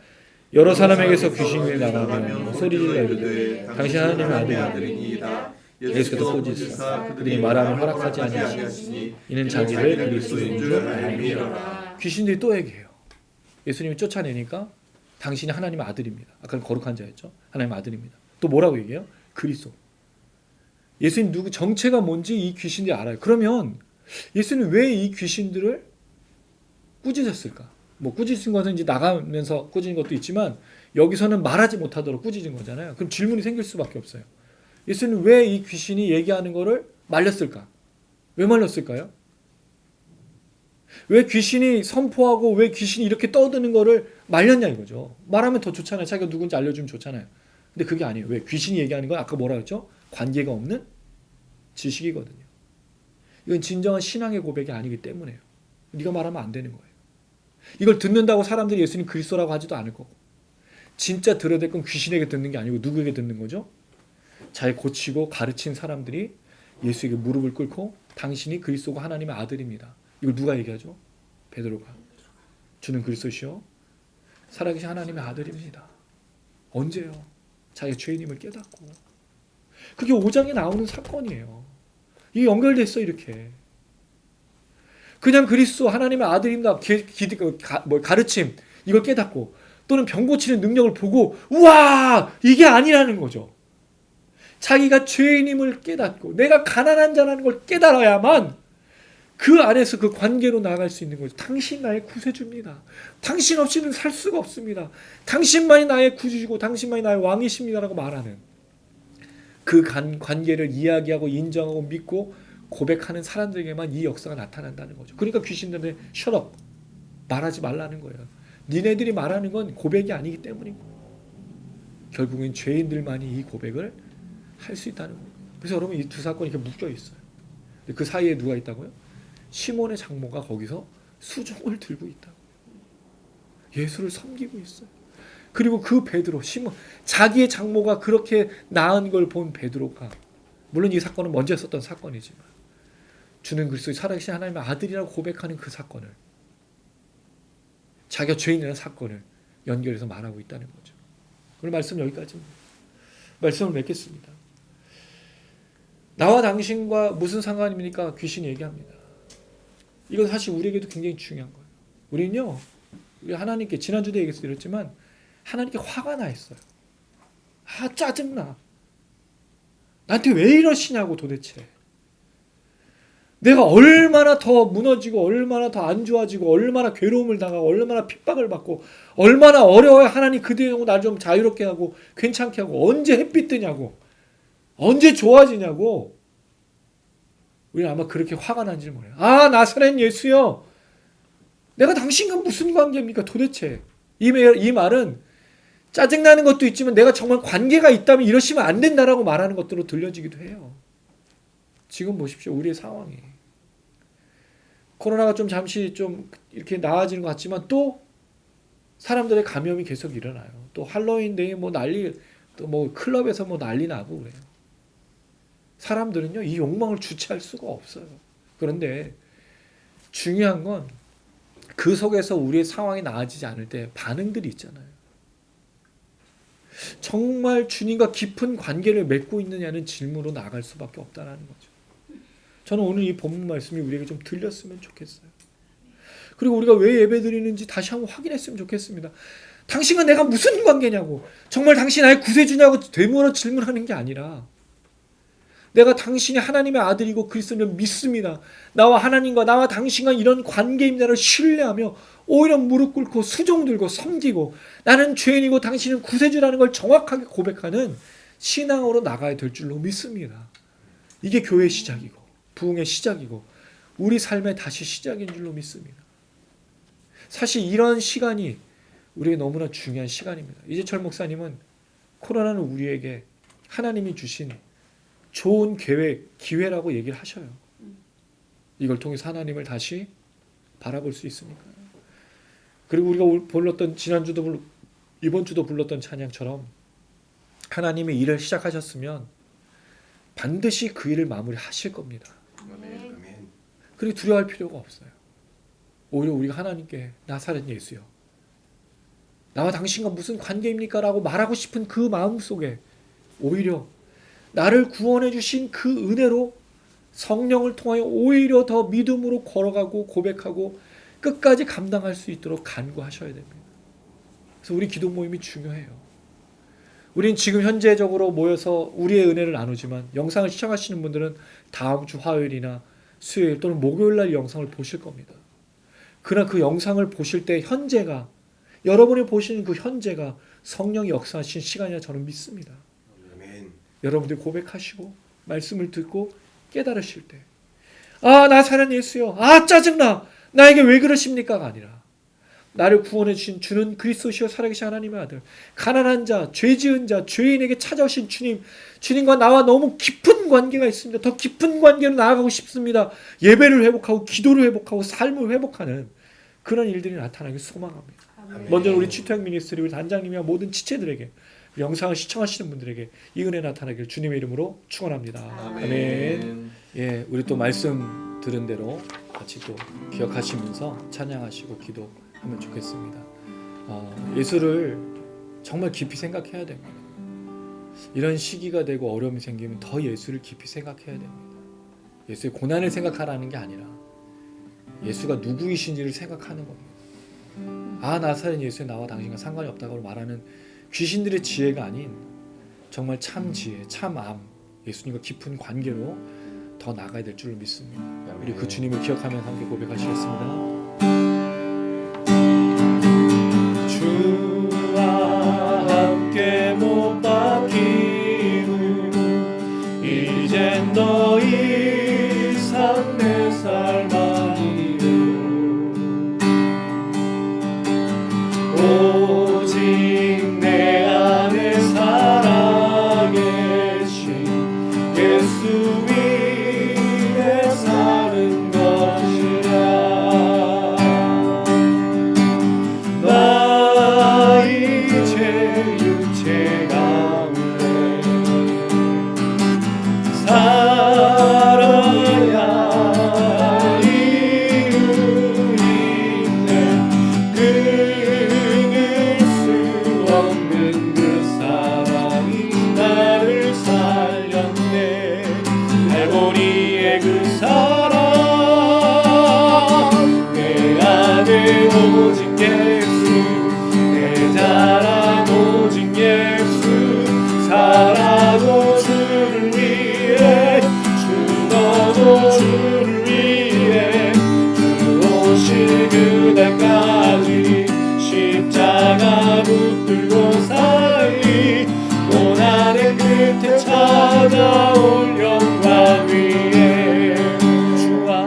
여러 사람에게서 귀신이 나가며 소리질러 이르되 당신 하나님의 아들이니이다. 예수께서 꼬지사 그들이 말함을 허락하지 아니하시니 이는 자기를 그리스도인 줄 알미로라. 귀신들이 또 얘기해요. 예수님이 쫓아내니까 당신이 하나님의 아들입니다. 아까는 거룩한 자였죠. 하나님의 아들입니다. 또 뭐라고 얘기해요? 그리스도. 예수님 누구 정체가 뭔지 이 귀신들이 알아요. 그러면 예수님 왜 이 귀신들을 꾸짖었을까? 뭐 꾸짖은 것은 이제 나가면서 꾸짖은 것도 있지만 여기서는 말하지 못하도록 꾸짖은 거잖아요. 그럼 질문이 생길 수밖에 없어요. 예수님 왜 이 귀신이 얘기하는 거를 말렸을까? 왜 말렸을까요? 왜 귀신이 선포하고 왜 귀신이 이렇게 떠드는 거를 말렸냐 이거죠. 말하면 더 좋잖아요. 자기가 누군지 알려주면 좋잖아요. 근데 그게 아니에요. 왜? 귀신이 얘기하는 건 아까 뭐라 했죠? 관계가 없는 지식이거든요. 이건 진정한 신앙의 고백이 아니기 때문에요. 네가 말하면 안 되는 거예요. 이걸 듣는다고 사람들이 예수님 그리스도라고 하지도 않을 거고, 진짜 들어야 될 건 귀신에게 듣는 게 아니고 누구에게 듣는 거죠? 잘 고치고 가르친 사람들이 예수에게 무릎을 꿇고 당신이 그리스도가 하나님의 아들입니다. 이걸 누가 얘기하죠? 베드로가. 주는 그리스도시요 살아계신 하나님의 아들입니다. 언제요? 자기가 죄인임을 깨닫고. 그게 5장에 나오는 사건이에요. 이게 연결됐어 이렇게. 그냥 그리스도 하나님의 아들입니다. 가르침 이걸 깨닫고 또는 병 고치는 능력을 보고 우와 이게 아니라는 거죠. 자기가 죄인임을 깨닫고 내가 가난한 자라는 걸 깨달아야만 그 안에서 그 관계로 나아갈 수 있는 거죠. 당신 나의 구세주입니다. 당신 없이는 살 수가 없습니다. 당신만이 나의 구주시고 당신만이 나의 왕이십니다라고 말하는 그 관계를 이야기하고 인정하고 믿고 고백하는 사람들에게만 이 역사가 나타난다는 거죠. 그러니까 귀신들은 shut up, 말하지 말라는 거예요. 니네들이 말하는 건 고백이 아니기 때문인 거예요. 결국엔 죄인들만이 이 고백을 할 수 있다는 거예요. 그래서 여러분 이 두 사건이 이렇게 묶여 있어요. 그 사이에 누가 있다고요? 시몬의 장모가 거기서 수종을 들고 있다고요. 예수를 섬기고 있어요. 그리고 그 베드로, 시몬, 자기의 장모가 그렇게 나은 걸 본 베드로가, 물론 이 사건은 먼저 했었던 사건이지만 주는 그리스도의 살아계신 하나님의 아들이라고 고백하는 그 사건을, 자기가 죄인이라는 사건을 연결해서 말하고 있다는 거죠. 오늘 말씀 여기까지입니다. 말씀을 맺겠습니다. 나와 당신과 무슨 상관입니까? 귀신이 얘기합니다. 이건 사실 우리에게도 굉장히 중요한 거예요. 우리는요, 우리 하나님께 지난주도 얘기했지만 하나님께 화가 나 있어요. 아 짜증나. 나한테 왜 이러시냐고 도대체. 내가 얼마나 더 무너지고 얼마나 더 안 좋아지고 얼마나 괴로움을 당하고 얼마나 핍박을 받고 얼마나 어려워야 하나님 그대로 날 좀 자유롭게 하고 괜찮게 하고 언제 햇빛 뜨냐고 언제 좋아지냐고. 우리는 아마 그렇게 화가 난지를 몰라요. 아 나사렛 예수요. 내가 당신과 무슨 관계입니까 도대체? 이 말은 짜증나는 것도 있지만 내가 정말 관계가 있다면 이러시면 안 된다라고 말하는 것들로 들려지기도 해요. 지금 보십시오. 우리의 상황이. 코로나가 좀 잠시 좀 이렇게 나아지는 것 같지만 또 사람들의 감염이 계속 일어나요. 또 할로윈데이 뭐 난리, 또 뭐 클럽에서 뭐 난리 나고 그래요. 사람들은요 이 욕망을 주체할 수가 없어요. 그런데 중요한 건 그 속에서 우리의 상황이 나아지지 않을 때 반응들이 있잖아요. 정말 주님과 깊은 관계를 맺고 있느냐는 질문으로 나갈 수밖에 없다는 거죠. 저는 오늘 이 본문 말씀이 우리에게 좀 들렸으면 좋겠어요. 그리고 우리가 왜 예배드리는지 다시 한번 확인했으면 좋겠습니다. 당신과 내가 무슨 관계냐고, 정말 당신 나의 구세주냐고 되물어 질문하는 게 아니라 내가 당신이 하나님의 아들이고 그리스도를 믿습니다. 나와 하나님과 나와 당신과 이런 관계입니다를 신뢰하며 오히려 무릎 꿇고 수종 들고 섬기고 나는 죄인이고 당신은 구세주라는 걸 정확하게 고백하는 신앙으로 나가야 될 줄로 믿습니다. 이게 교회의 시작이고 부흥의 시작이고 우리 삶의 다시 시작인 줄로 믿습니다. 사실 이런 시간이 우리에게 너무나 중요한 시간입니다. 이재철 목사님은 코로나는 우리에게 하나님이 주신 좋은 계획, 기회라고 얘기를 하셔요. 이걸 통해서 하나님을 다시 바라볼 수 있으니까요. 그리고 우리가 불렀던 지난주도 이번 주도 불렀던 찬양처럼 하나님의 일을 시작하셨으면 반드시 그 일을 마무리하실 겁니다. 아멘. 그리고 두려워할 필요가 없어요. 오히려 우리가 하나님께 나사렛 예수여 나와 당신과 무슨 관계입니까? 라고 말하고 싶은 그 마음 속에 오히려 나를 구원해 주신 그 은혜로 성령을 통하여 오히려 더 믿음으로 걸어가고 고백하고 끝까지 감당할 수 있도록 간구하셔야 됩니다. 그래서 우리 기도 모임이 중요해요. 우린 지금 현재적으로 모여서 우리의 은혜를 나누지만 영상을 시청하시는 분들은 다음 주 화요일이나 수요일 또는 목요일 날 영상을 보실 겁니다. 그러나 그 영상을 보실 때 현재가 여러분이 보시는 그 현재가 성령이 역사하신 시간이라 저는 믿습니다. 여러분들이 고백하시고 말씀을 듣고 깨달으실 때 아 나사렛 예수여 아 짜증나 나에게 왜 그러십니까가 아니라 나를 구원해 주신 주는 그리스도시요 살아계신 하나님의 아들 가난한 자 죄 지은 자 죄인에게 찾아오신 주님과 나와 너무 깊은 관계가 있습니다. 더 깊은 관계로 나아가고 싶습니다. 예배를 회복하고 기도를 회복하고 삶을 회복하는 그런 일들이 나타나길 소망합니다. 아멘. 먼저 우리 치토형 미니스트리 우리 단장님이와 모든 지체들에게 영상을 시청하시는 분들에게 이 은혜 나타나길 주님의 이름으로 축원합니다. 아멘. 예, 우리 또 말씀 들은 대로 같이 또 기억하시면서 찬양하시고 기도하면 좋겠습니다. 예수를 정말 깊이 생각해야 됩니다. 이런 시기가 되고 어려움이 생기면 더 예수를 깊이 생각해야 됩니다. 예수의 고난을 생각하라는 게 아니라 예수가 누구이신지를 생각하는 겁니다. 아 나사렛 예수의 나와 당신과 상관이 없다고 말하는 귀신들의 지혜가 아닌 정말 참 지혜, 참 암, 예수님과 깊은 관계로 더 나가야 될 줄로 믿습니다. 우리 그 주님을 기억하면서 함께 고백하시겠습니다. 주와 함께 못 박히고 이젠 더 이상 내 삶 아니요 오직 내 안에 살아계신 예수 위에 사는 것이라 나 이제 육체 가운데 살아야 할 이유 있네 끊을 수 없는 그 사랑이 나를 살렸네 알고리의 그 사랑 내 안에 오직 예수 내 자랑 오직 예수 살아도 주를 위해 죽어도 주를 위해 주 오실 그날까지 십자가 붙들고 살리 고난의 끝에 찾아올 영광 위에 주와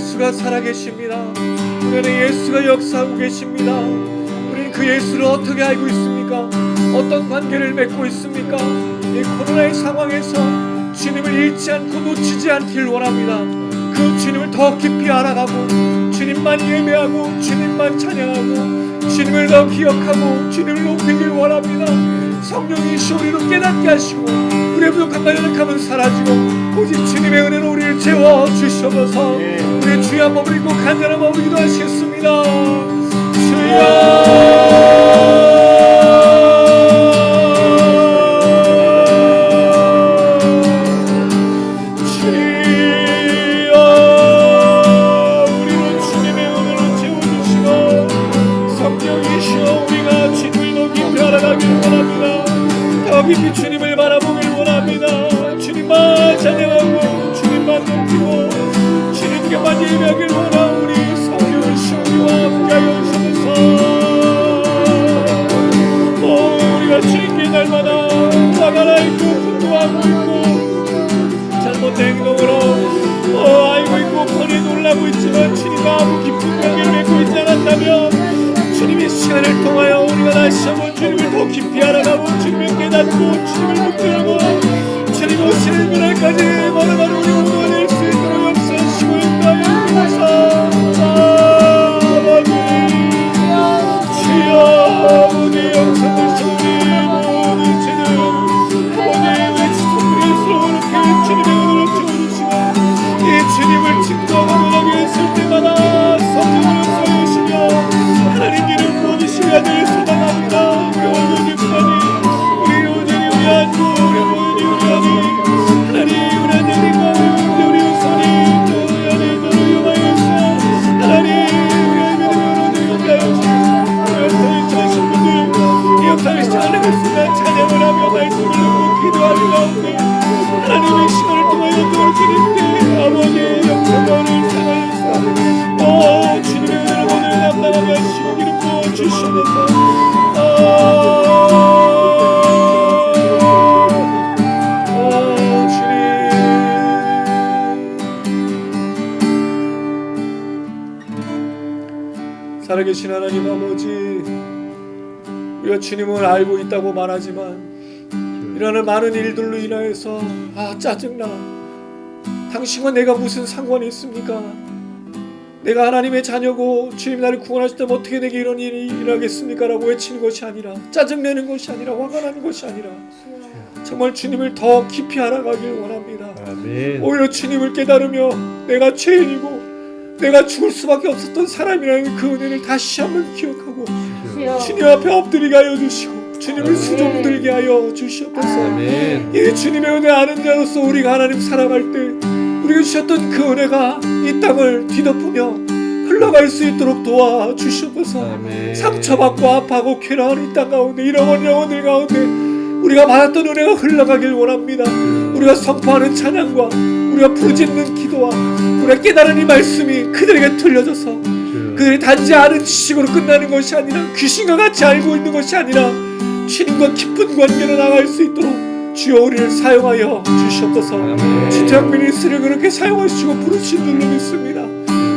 예수가 살아계십니다. 우리 안에 예수가 역사하고 계십니다. 우리는 그 예수를 어떻게 알고 있습니까? 어떤 관계를 맺고 있습니까? 이 코로나의 상황에서 주님을 잃지 않고 놓치지 않길 원합니다. 그 주님을 더 깊이 알아가고 주님만 예배하고 주님만 찬양하고 주님을 더 기억하고 주님을 높이길 원합니다. 성령이시 우리로 깨닫게 하시고 우리의 부족함과 연약함은 사라지고 오직 주님의 은혜로 우리를 채워주셔서 우리의 주여 한 몸을 입고 간절한 마음으로 기도하시겠습니다. 주여 깊이 주님을 바라보길 원합니다. 주님만 찬양하고 주님만 높이고 주님께만 예배하길 원하오. 우리 성령이시 우리와 함께하여 주셔서 우리가 주님께 날마다 화가 나 있고 분노하고 있고 잘못된 행동으로 알고 있고 뻔히 놀라고 있지만 주님과 아무 깊은 관계를 맺고 있지 않았다면 주님의 시간을 통하여 우리가 다시 한번 주님을 더 깊이 알아가고 주님을 깨닫고 주님을 붙들고 주님 오시는 그날까지 바로바로 우리 운동을 수 있도록 역사하시고 인도하여 주옵소서. 아버지 주여 모든 영성들 우리 모든 죄는 아버지 우리 지속들의 예수로 주님의 은혜로 채워주시고 이 주님을 증거하고 나가게 했을 때마다 성령으로 쌓여주시며 하나님 길을 부어주시며 늘 소망합니다. 우리 오늘 집사님 우리 오전이 우리 안주 우리 모연이 우리 아니 하나님 우리 아들님과 우리 우선이 또 우리 아내들을 용하여서 하나님 우리 믿음으로 늘 용하여 주시고 우리 역사를 시작하신 분들 이 역사를 시작하는 것순간 찬양을 하며 말씀을 듣고 기도하는 가운데 하나님의 시간을 통하여 또 주님께 아버지의 역사만을 상하여서 주님의 은혜로 오늘 감당하며 하시고 기름 부어주시옵소서. 살아계신 하나님 아버지 우리가 주님을 알고 있다고 말하지만 일어나는 많은 일들로 인하여서 짜증나 당신과 내가 무슨 상관이 있습니까? 내가 하나님의 자녀고 주님 나를 구원하셨다면 어떻게 내게 이런 일이 일어나겠습니까? 라고 외치는 것이 아니라 짜증내는 것이 아니라 화가 나는 것이 아니라 정말 주님을 더 깊이 알아가길 원합니다. 아멘. 오히려 주님을 깨달으며 내가 죄인이고 내가 죽을 수밖에 없었던 사람이라는 그 은혜를 다시 한번 기억하고 주님 앞에 엎드리게 하여 주시고 주님을 수종들게 하여 주시옵소서. 아멘. 이 주님의 은혜 아는 자로서 우리가 하나님 살아갈 때 우리가 주셨던 그 은혜가 이 땅을 뒤덮으며 흘러갈 수 있도록 도와주시옵소서. 아멘. 상처받고 아파하고 괴로운 이 땅 가운데 잃어버린 영혼들 가운데 우리가 받았던 은혜가 흘러가길 원합니다. 우리가 선포하는 찬양과 우리가 부르짖는 기도와 우리가 깨달은 이 말씀이 그들에게 들려져서 그들이 단지 아는 지식으로 끝나는 것이 아니라 귀신과 같이 알고 있는 것이 아니라 주님과 깊은 관계로 나갈 수 있도록 주여 우리를 사용하여 주시옵소서. 지태학 미니스트를 그렇게 사용하시고 부르신 줄로 믿습니다.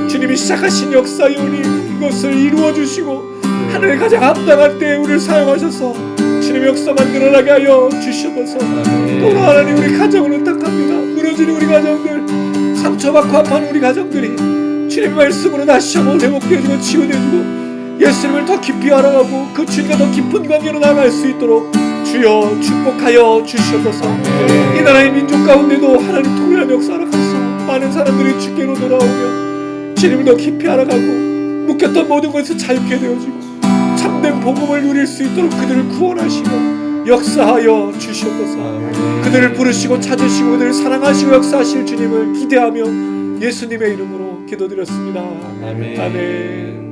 주님이 시작하신 역사이오니 이것을 이루어주시고 하늘에 가장 합당할 때 우리를 사용하셔서 주님의 역사만 늘어나게 하여 주시옵소서. 또 하나님 우리 가정을 의탁합니다. 무너진 우리 가정들 상처받고 아파하는 우리 가정들이 주님의 말씀으로 다시 한번 회복되어주고 치유되어주고 예수님을 더 깊이 알아가고 그 주님과 더 깊은 관계로 나갈 수 있도록 주여 축복하여 주시옵소서. 이 나라의 민족 가운데도 하나님 통일한 역사를 하소서. 많은 사람들이 주께로 돌아오며 주님을 더 깊이 알아가고 묶였던 모든 것을 자유케 되어지고 참된 복음을 누릴 수 있도록 그들을 구원하시고 역사하여 주시옵소서. 그들을 부르시고 찾으시고 그들을 사랑하시고 역사하실 주님을 기대하며 예수님의 이름으로 기도드렸습니다. 아멘. 아멘.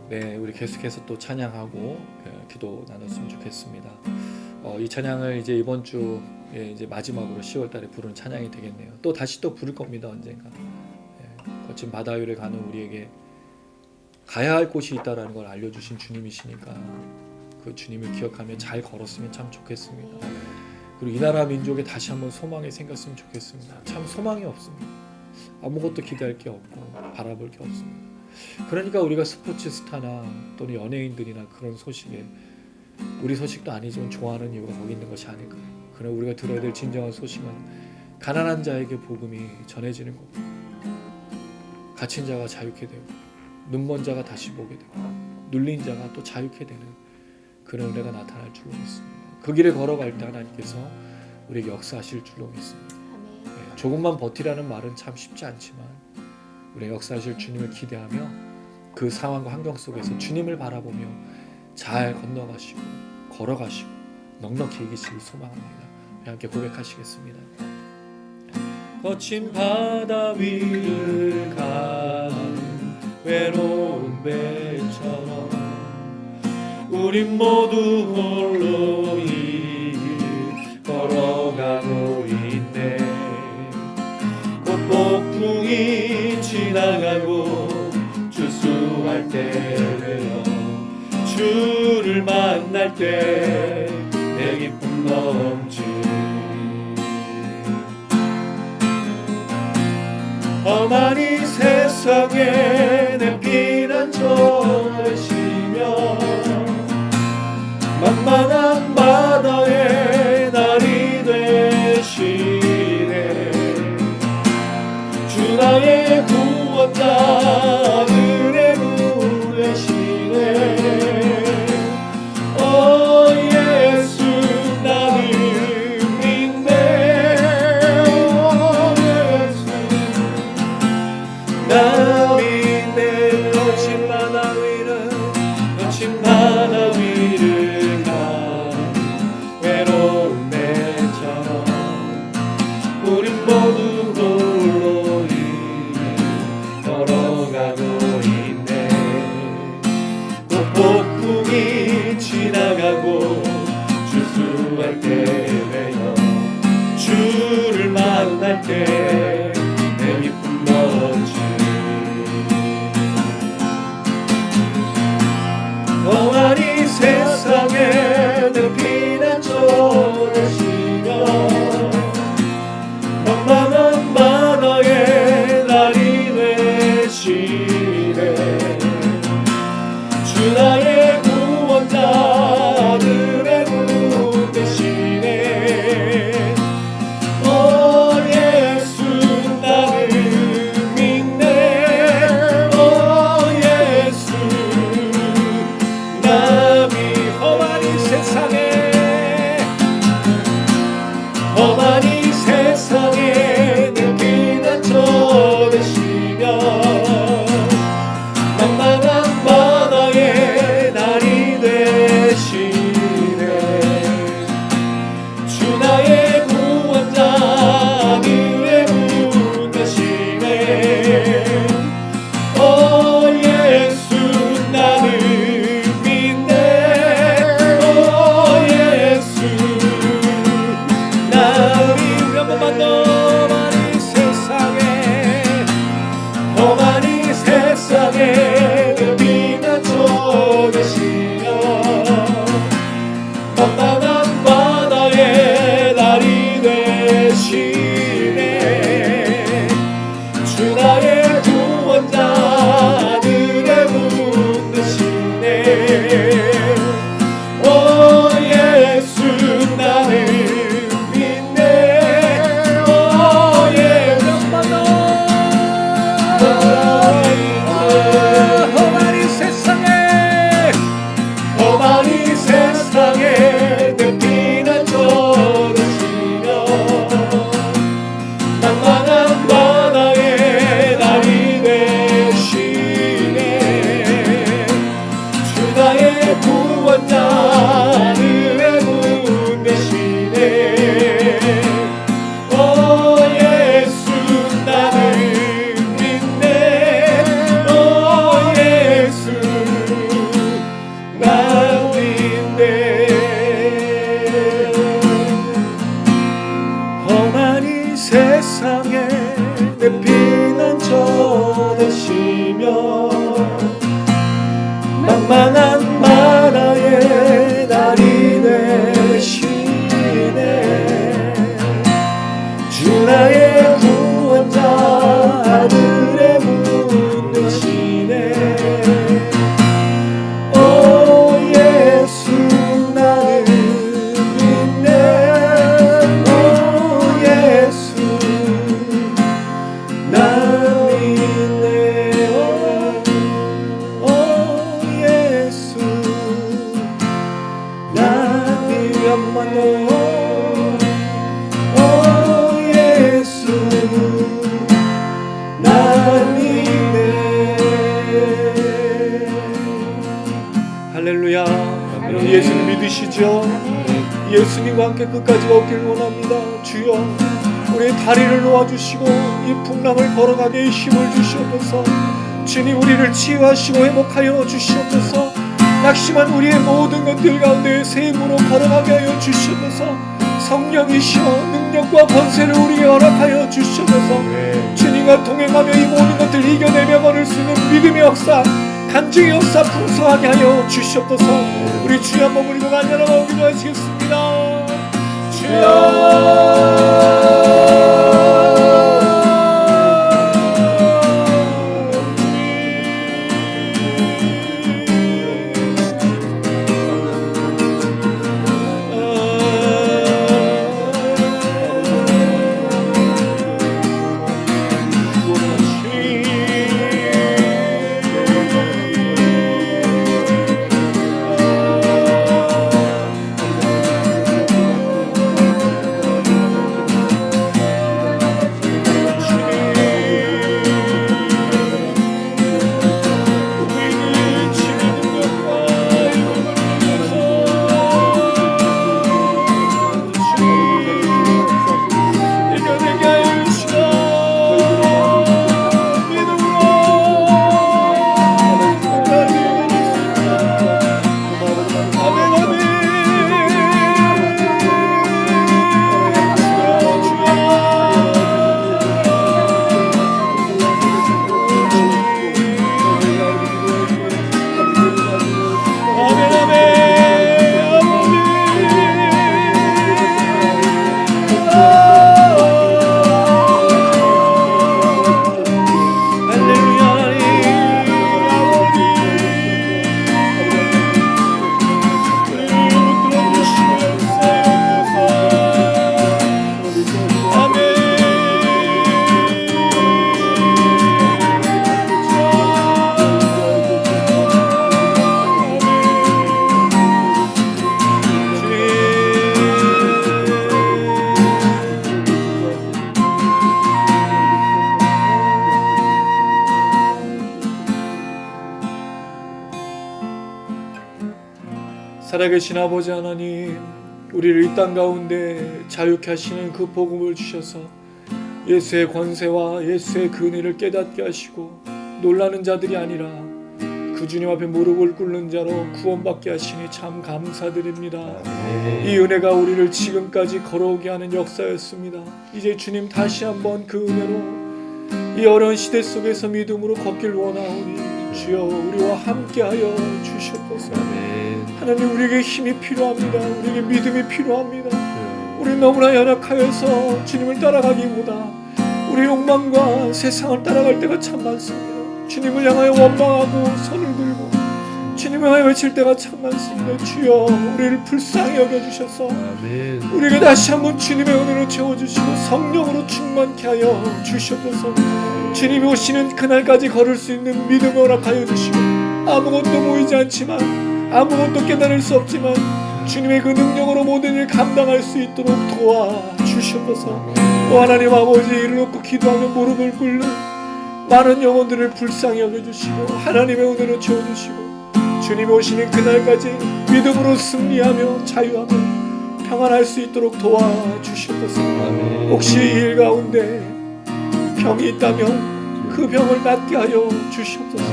네, 우리 계속해서 또 찬양하고 기도 나눴으면 좋겠습니다. 이 찬양을 이제 이번 주에 이제 마지막으로 10월달에 부르는 찬양이 되겠네요. 또 다시 또 부를 겁니다. 언젠가. 거친 바다 위를 가는 우리에게 가야 할 곳이 있다라는 걸 알려주신 주님이시니까 그 주님을 기억하며 잘 걸었으면 참 좋겠습니다. 그리고 이 나라 민족에 다시 한번 소망이 생겼으면 좋겠습니다. 참 소망이 없습니다. 아무것도 기대할 게 없고 바라볼 게 없습니다. 그러니까 우리가 스포츠 스타나 또는 연예인들이나 그런 소식에 우리 소식도 아니지만 좋아하는 이유가 거기 있는 것이 아닐까요? 그러나 우리가 들어야 될 진정한 소식은 가난한 자에게 복음이 전해지는 겁니다. 갇힌 자가 자유케 되고 눈먼 자가 다시 보게 되고 눌린 자가 또 자유케 되는 그런 은혜가 나타날 줄로 믿습니다. 그 길을 걸어갈 때 하나님께서 우리에게 역사하실 줄로 믿습니다. 아멘. 조금만 버티라는 말은 참 쉽지 않지만 우리가 역사하실 주님을 기대하며 그 상황과 환경 속에서 주님을 바라보며 잘 건너가시고 걸어가시고 넉넉히 이기시길 소망합니다. 함께 고백하시겠습니다. 거친 바다 위를 가는 외로운 배처럼 우린 모두 홀로 이 길 걸어가고 있네. 곧 폭풍이 지나가고 주수할 때 되어 주를 만날 때 내 기쁨 넘치. 험한 이 세상에 내 피난 저시며 만만한 바다에 날이 되시네. 주 나의 구원자 하늘에 무 되시네. 오 예수 나를 믿네. 오 예수 나 믿네. 거친 바다 위를 거친 바다 위를 가 외로운 배처럼 우린 모두 홀로 걸어가고 있네. 곧 폭풍이 지나가고 주수할 때 되어 주를 만날 때 내 기쁨 넘치. 험한 이 세상에 내 피난 저시며 만만한 바다에 날이 되시네. 주 나의 구원자 하늘에 무 되시네. 오 예수 나를 믿네. 오 예수 남이 험한 이 세상에 험한 이 세상에 내 피난 저되시며 만만한 바다에 날이 되시네. 주 나의 구원자 하늘에 무 되시네. 오 예수 나를 믿네. 오 예수 나를 한 번만 더. 험한 이 세상에 내 피난 저되시며 만만한 바다에 날이 되시네. 주 나의 구원자 하늘에 무 되시네. 오 예수 나를 믿네. 오 예수 험한 이 세상에 험한 이 세상에 내 피난 저되시며 만만한 바다에 날이 되시네. 주 나의 구원자 하늘에 무 되시네. 오 예수 나를 믿네. 오 예수 나 믿네. 험한 이 세상에 내 피난 저되시며 만만한 바다에 날이 되시네. 소중한 너 예수 나님의 할렐루야. 여러분 예수님 믿으시죠? 예수님과 함께 끝까지 걷길 원합니다. 주여 우리의 다리를 놓아주시고 이 풍랑을 걸어가게 힘을 주시옵소서. 주님 우리를 치유하시고 회복하여 주시옵소서. 낙심한 우리의 모든 것들 가운데 새 힘으로 걸어가게 하여 주시옵소서. 성령이시여 능력과 권세를 우리에게 허락하여 주시옵소서. 주님과 동행하며 이 모든 것들 이겨내며 걸을 수 있는 믿음의 역사, 간증의 역사 풍성하게 하여 주시옵소서. 우리 주여 한번 부르고 간절하고 기도하시겠습니다. 주여 살아계신 아버지 하나님, 우리를 이 땅 가운데 자유케 하시는 그 복음을 주셔서 예수의 권세와 예수의 그 은혜를 깨닫게 하시고 놀라는 자들이 아니라 그 주님 앞에 무릎을 꿇는 자로 구원받게 하시니 참 감사드립니다. 이 은혜가 우리를 지금까지 걸어오게 하는 역사였습니다. 이제 주님 다시 한번 그 은혜로 이 어려운 시대 속에서 믿음으로 걷길 원하오니 주여 우리와 함께하여 주시옵소서. 하나님 우리에게 힘이 필요합니다. 우리에게 믿음이 필요합니다. 우리는 너무나 연약하여서 주님을 따라가기보다 우리의 욕망과 세상을 따라갈 때가 참 많습니다. 주님을 향하여 원망하고 손을 들고 주님을 향하여 외칠 때가 참 많습니다. 주여 우리를 불쌍히 여겨주셔서 우리에게 다시 한번 주님의 은혜로 채워주시고 성령으로 충만케 하여 주시옵소서. 주님이 오시는 그날까지 걸을 수 있는 믿음을 허락하여 주시고 아무것도 보이지 않지만 아무것도 깨달을 수 없지만 주님의 그 능력으로 모든 일을 감당할 수 있도록 도와주시옵소서. 오 하나님 아버지, 이를 놓고 기도하며 무릎을 꿇는 많은 영혼들을 불쌍히 여겨주시고 하나님의 은혜로 채워주시고 주님이 오시는 그날까지 믿음으로 승리하며 자유하며 평안할 수 있도록 도와주시옵소서. 혹시 이 일 가운데 병이 있다면 그 병을 낫게 하여 주시옵소서.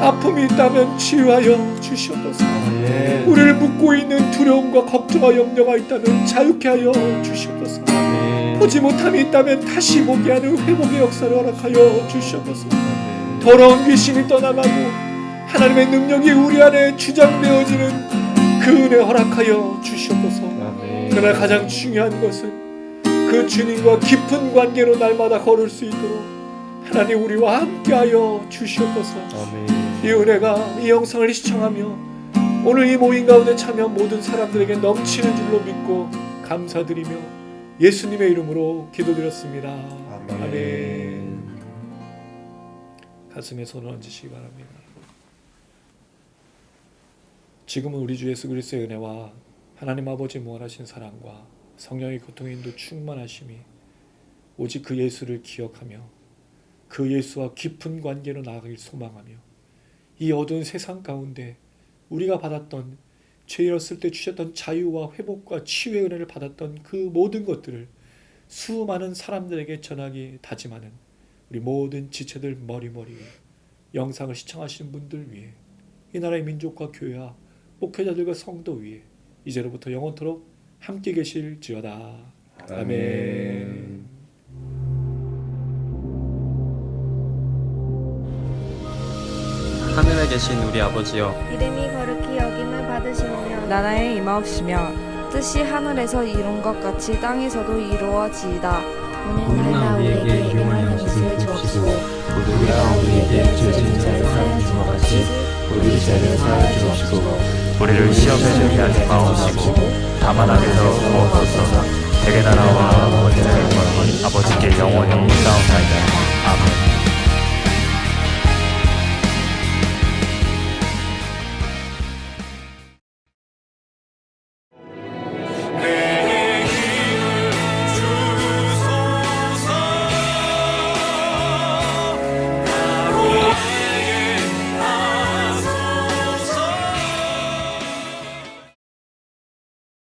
아픔이 있다면 치유하여 주시옵소서. 우리를 묶고 있는 두려움과 걱정과 염려가 있다면 자유케 하여 주시옵소서. 보지 못함이 있다면 다시 보게 하는 회복의 역사를 허락하여 주시옵소서. 더러운 귀신이 떠나가고 하나님의 능력이 우리 안에 주장되어지는 그 은혜 허락하여 주시옵소서. 그러나 가장 중요한 것은 그 주님과 깊은 관계로 날마다 걸을 수 있도록 하나님 우리와 함께하여 주시옵소서. 이 은혜가 이 영상을 시청하며 오늘 이 모임 가운데 참여한 모든 사람들에게 넘치는 줄로 믿고 감사드리며 예수님의 이름으로 기도드렸습니다. 아멘. 가슴에 손을 얹으시기 바랍니다. 지금은 우리 주 예수 그리스도의 은혜와 하나님 아버지 무한하신 사랑과 성령의 교통의 인도 충만하심이 오직 그 예수를 기억하며 그 예수와 깊은 관계로 나아가길 소망하며 이 어두운 세상 가운데 우리가 받았던 죄였을 때 주셨던 자유와 회복과 치유의 은혜를 받았던 그 모든 것들을 수많은 사람들에게 전하기 다짐하는 우리 모든 지체들 머리머리 위에 영상을 시청하시는 분들 위해 이 나라의 민족과 교회와 목회자들과 성도 위에 이제로부터 영원토록 함께 계실지어다. 아멘. 하늘에 계신 우리 아버지여, 이름이 거룩히 여김을 받으시오며 나라의 임하옵시며 뜻이 하늘에서 이룬 것 같이 땅에서도 이루어지이다. 오늘날 우리에게 일용할 양식을 주옵시고 우리가 우리에게 죄 지은 자를 사하는 것 같이 우리 죄를 사하여 주옵시고 우리를 시험에 들게 하지 마옵시고 다만 악에서 구원하옵소서. 대개 나라와 권세와 영광이 아버지께 영원히 있사옵나이다.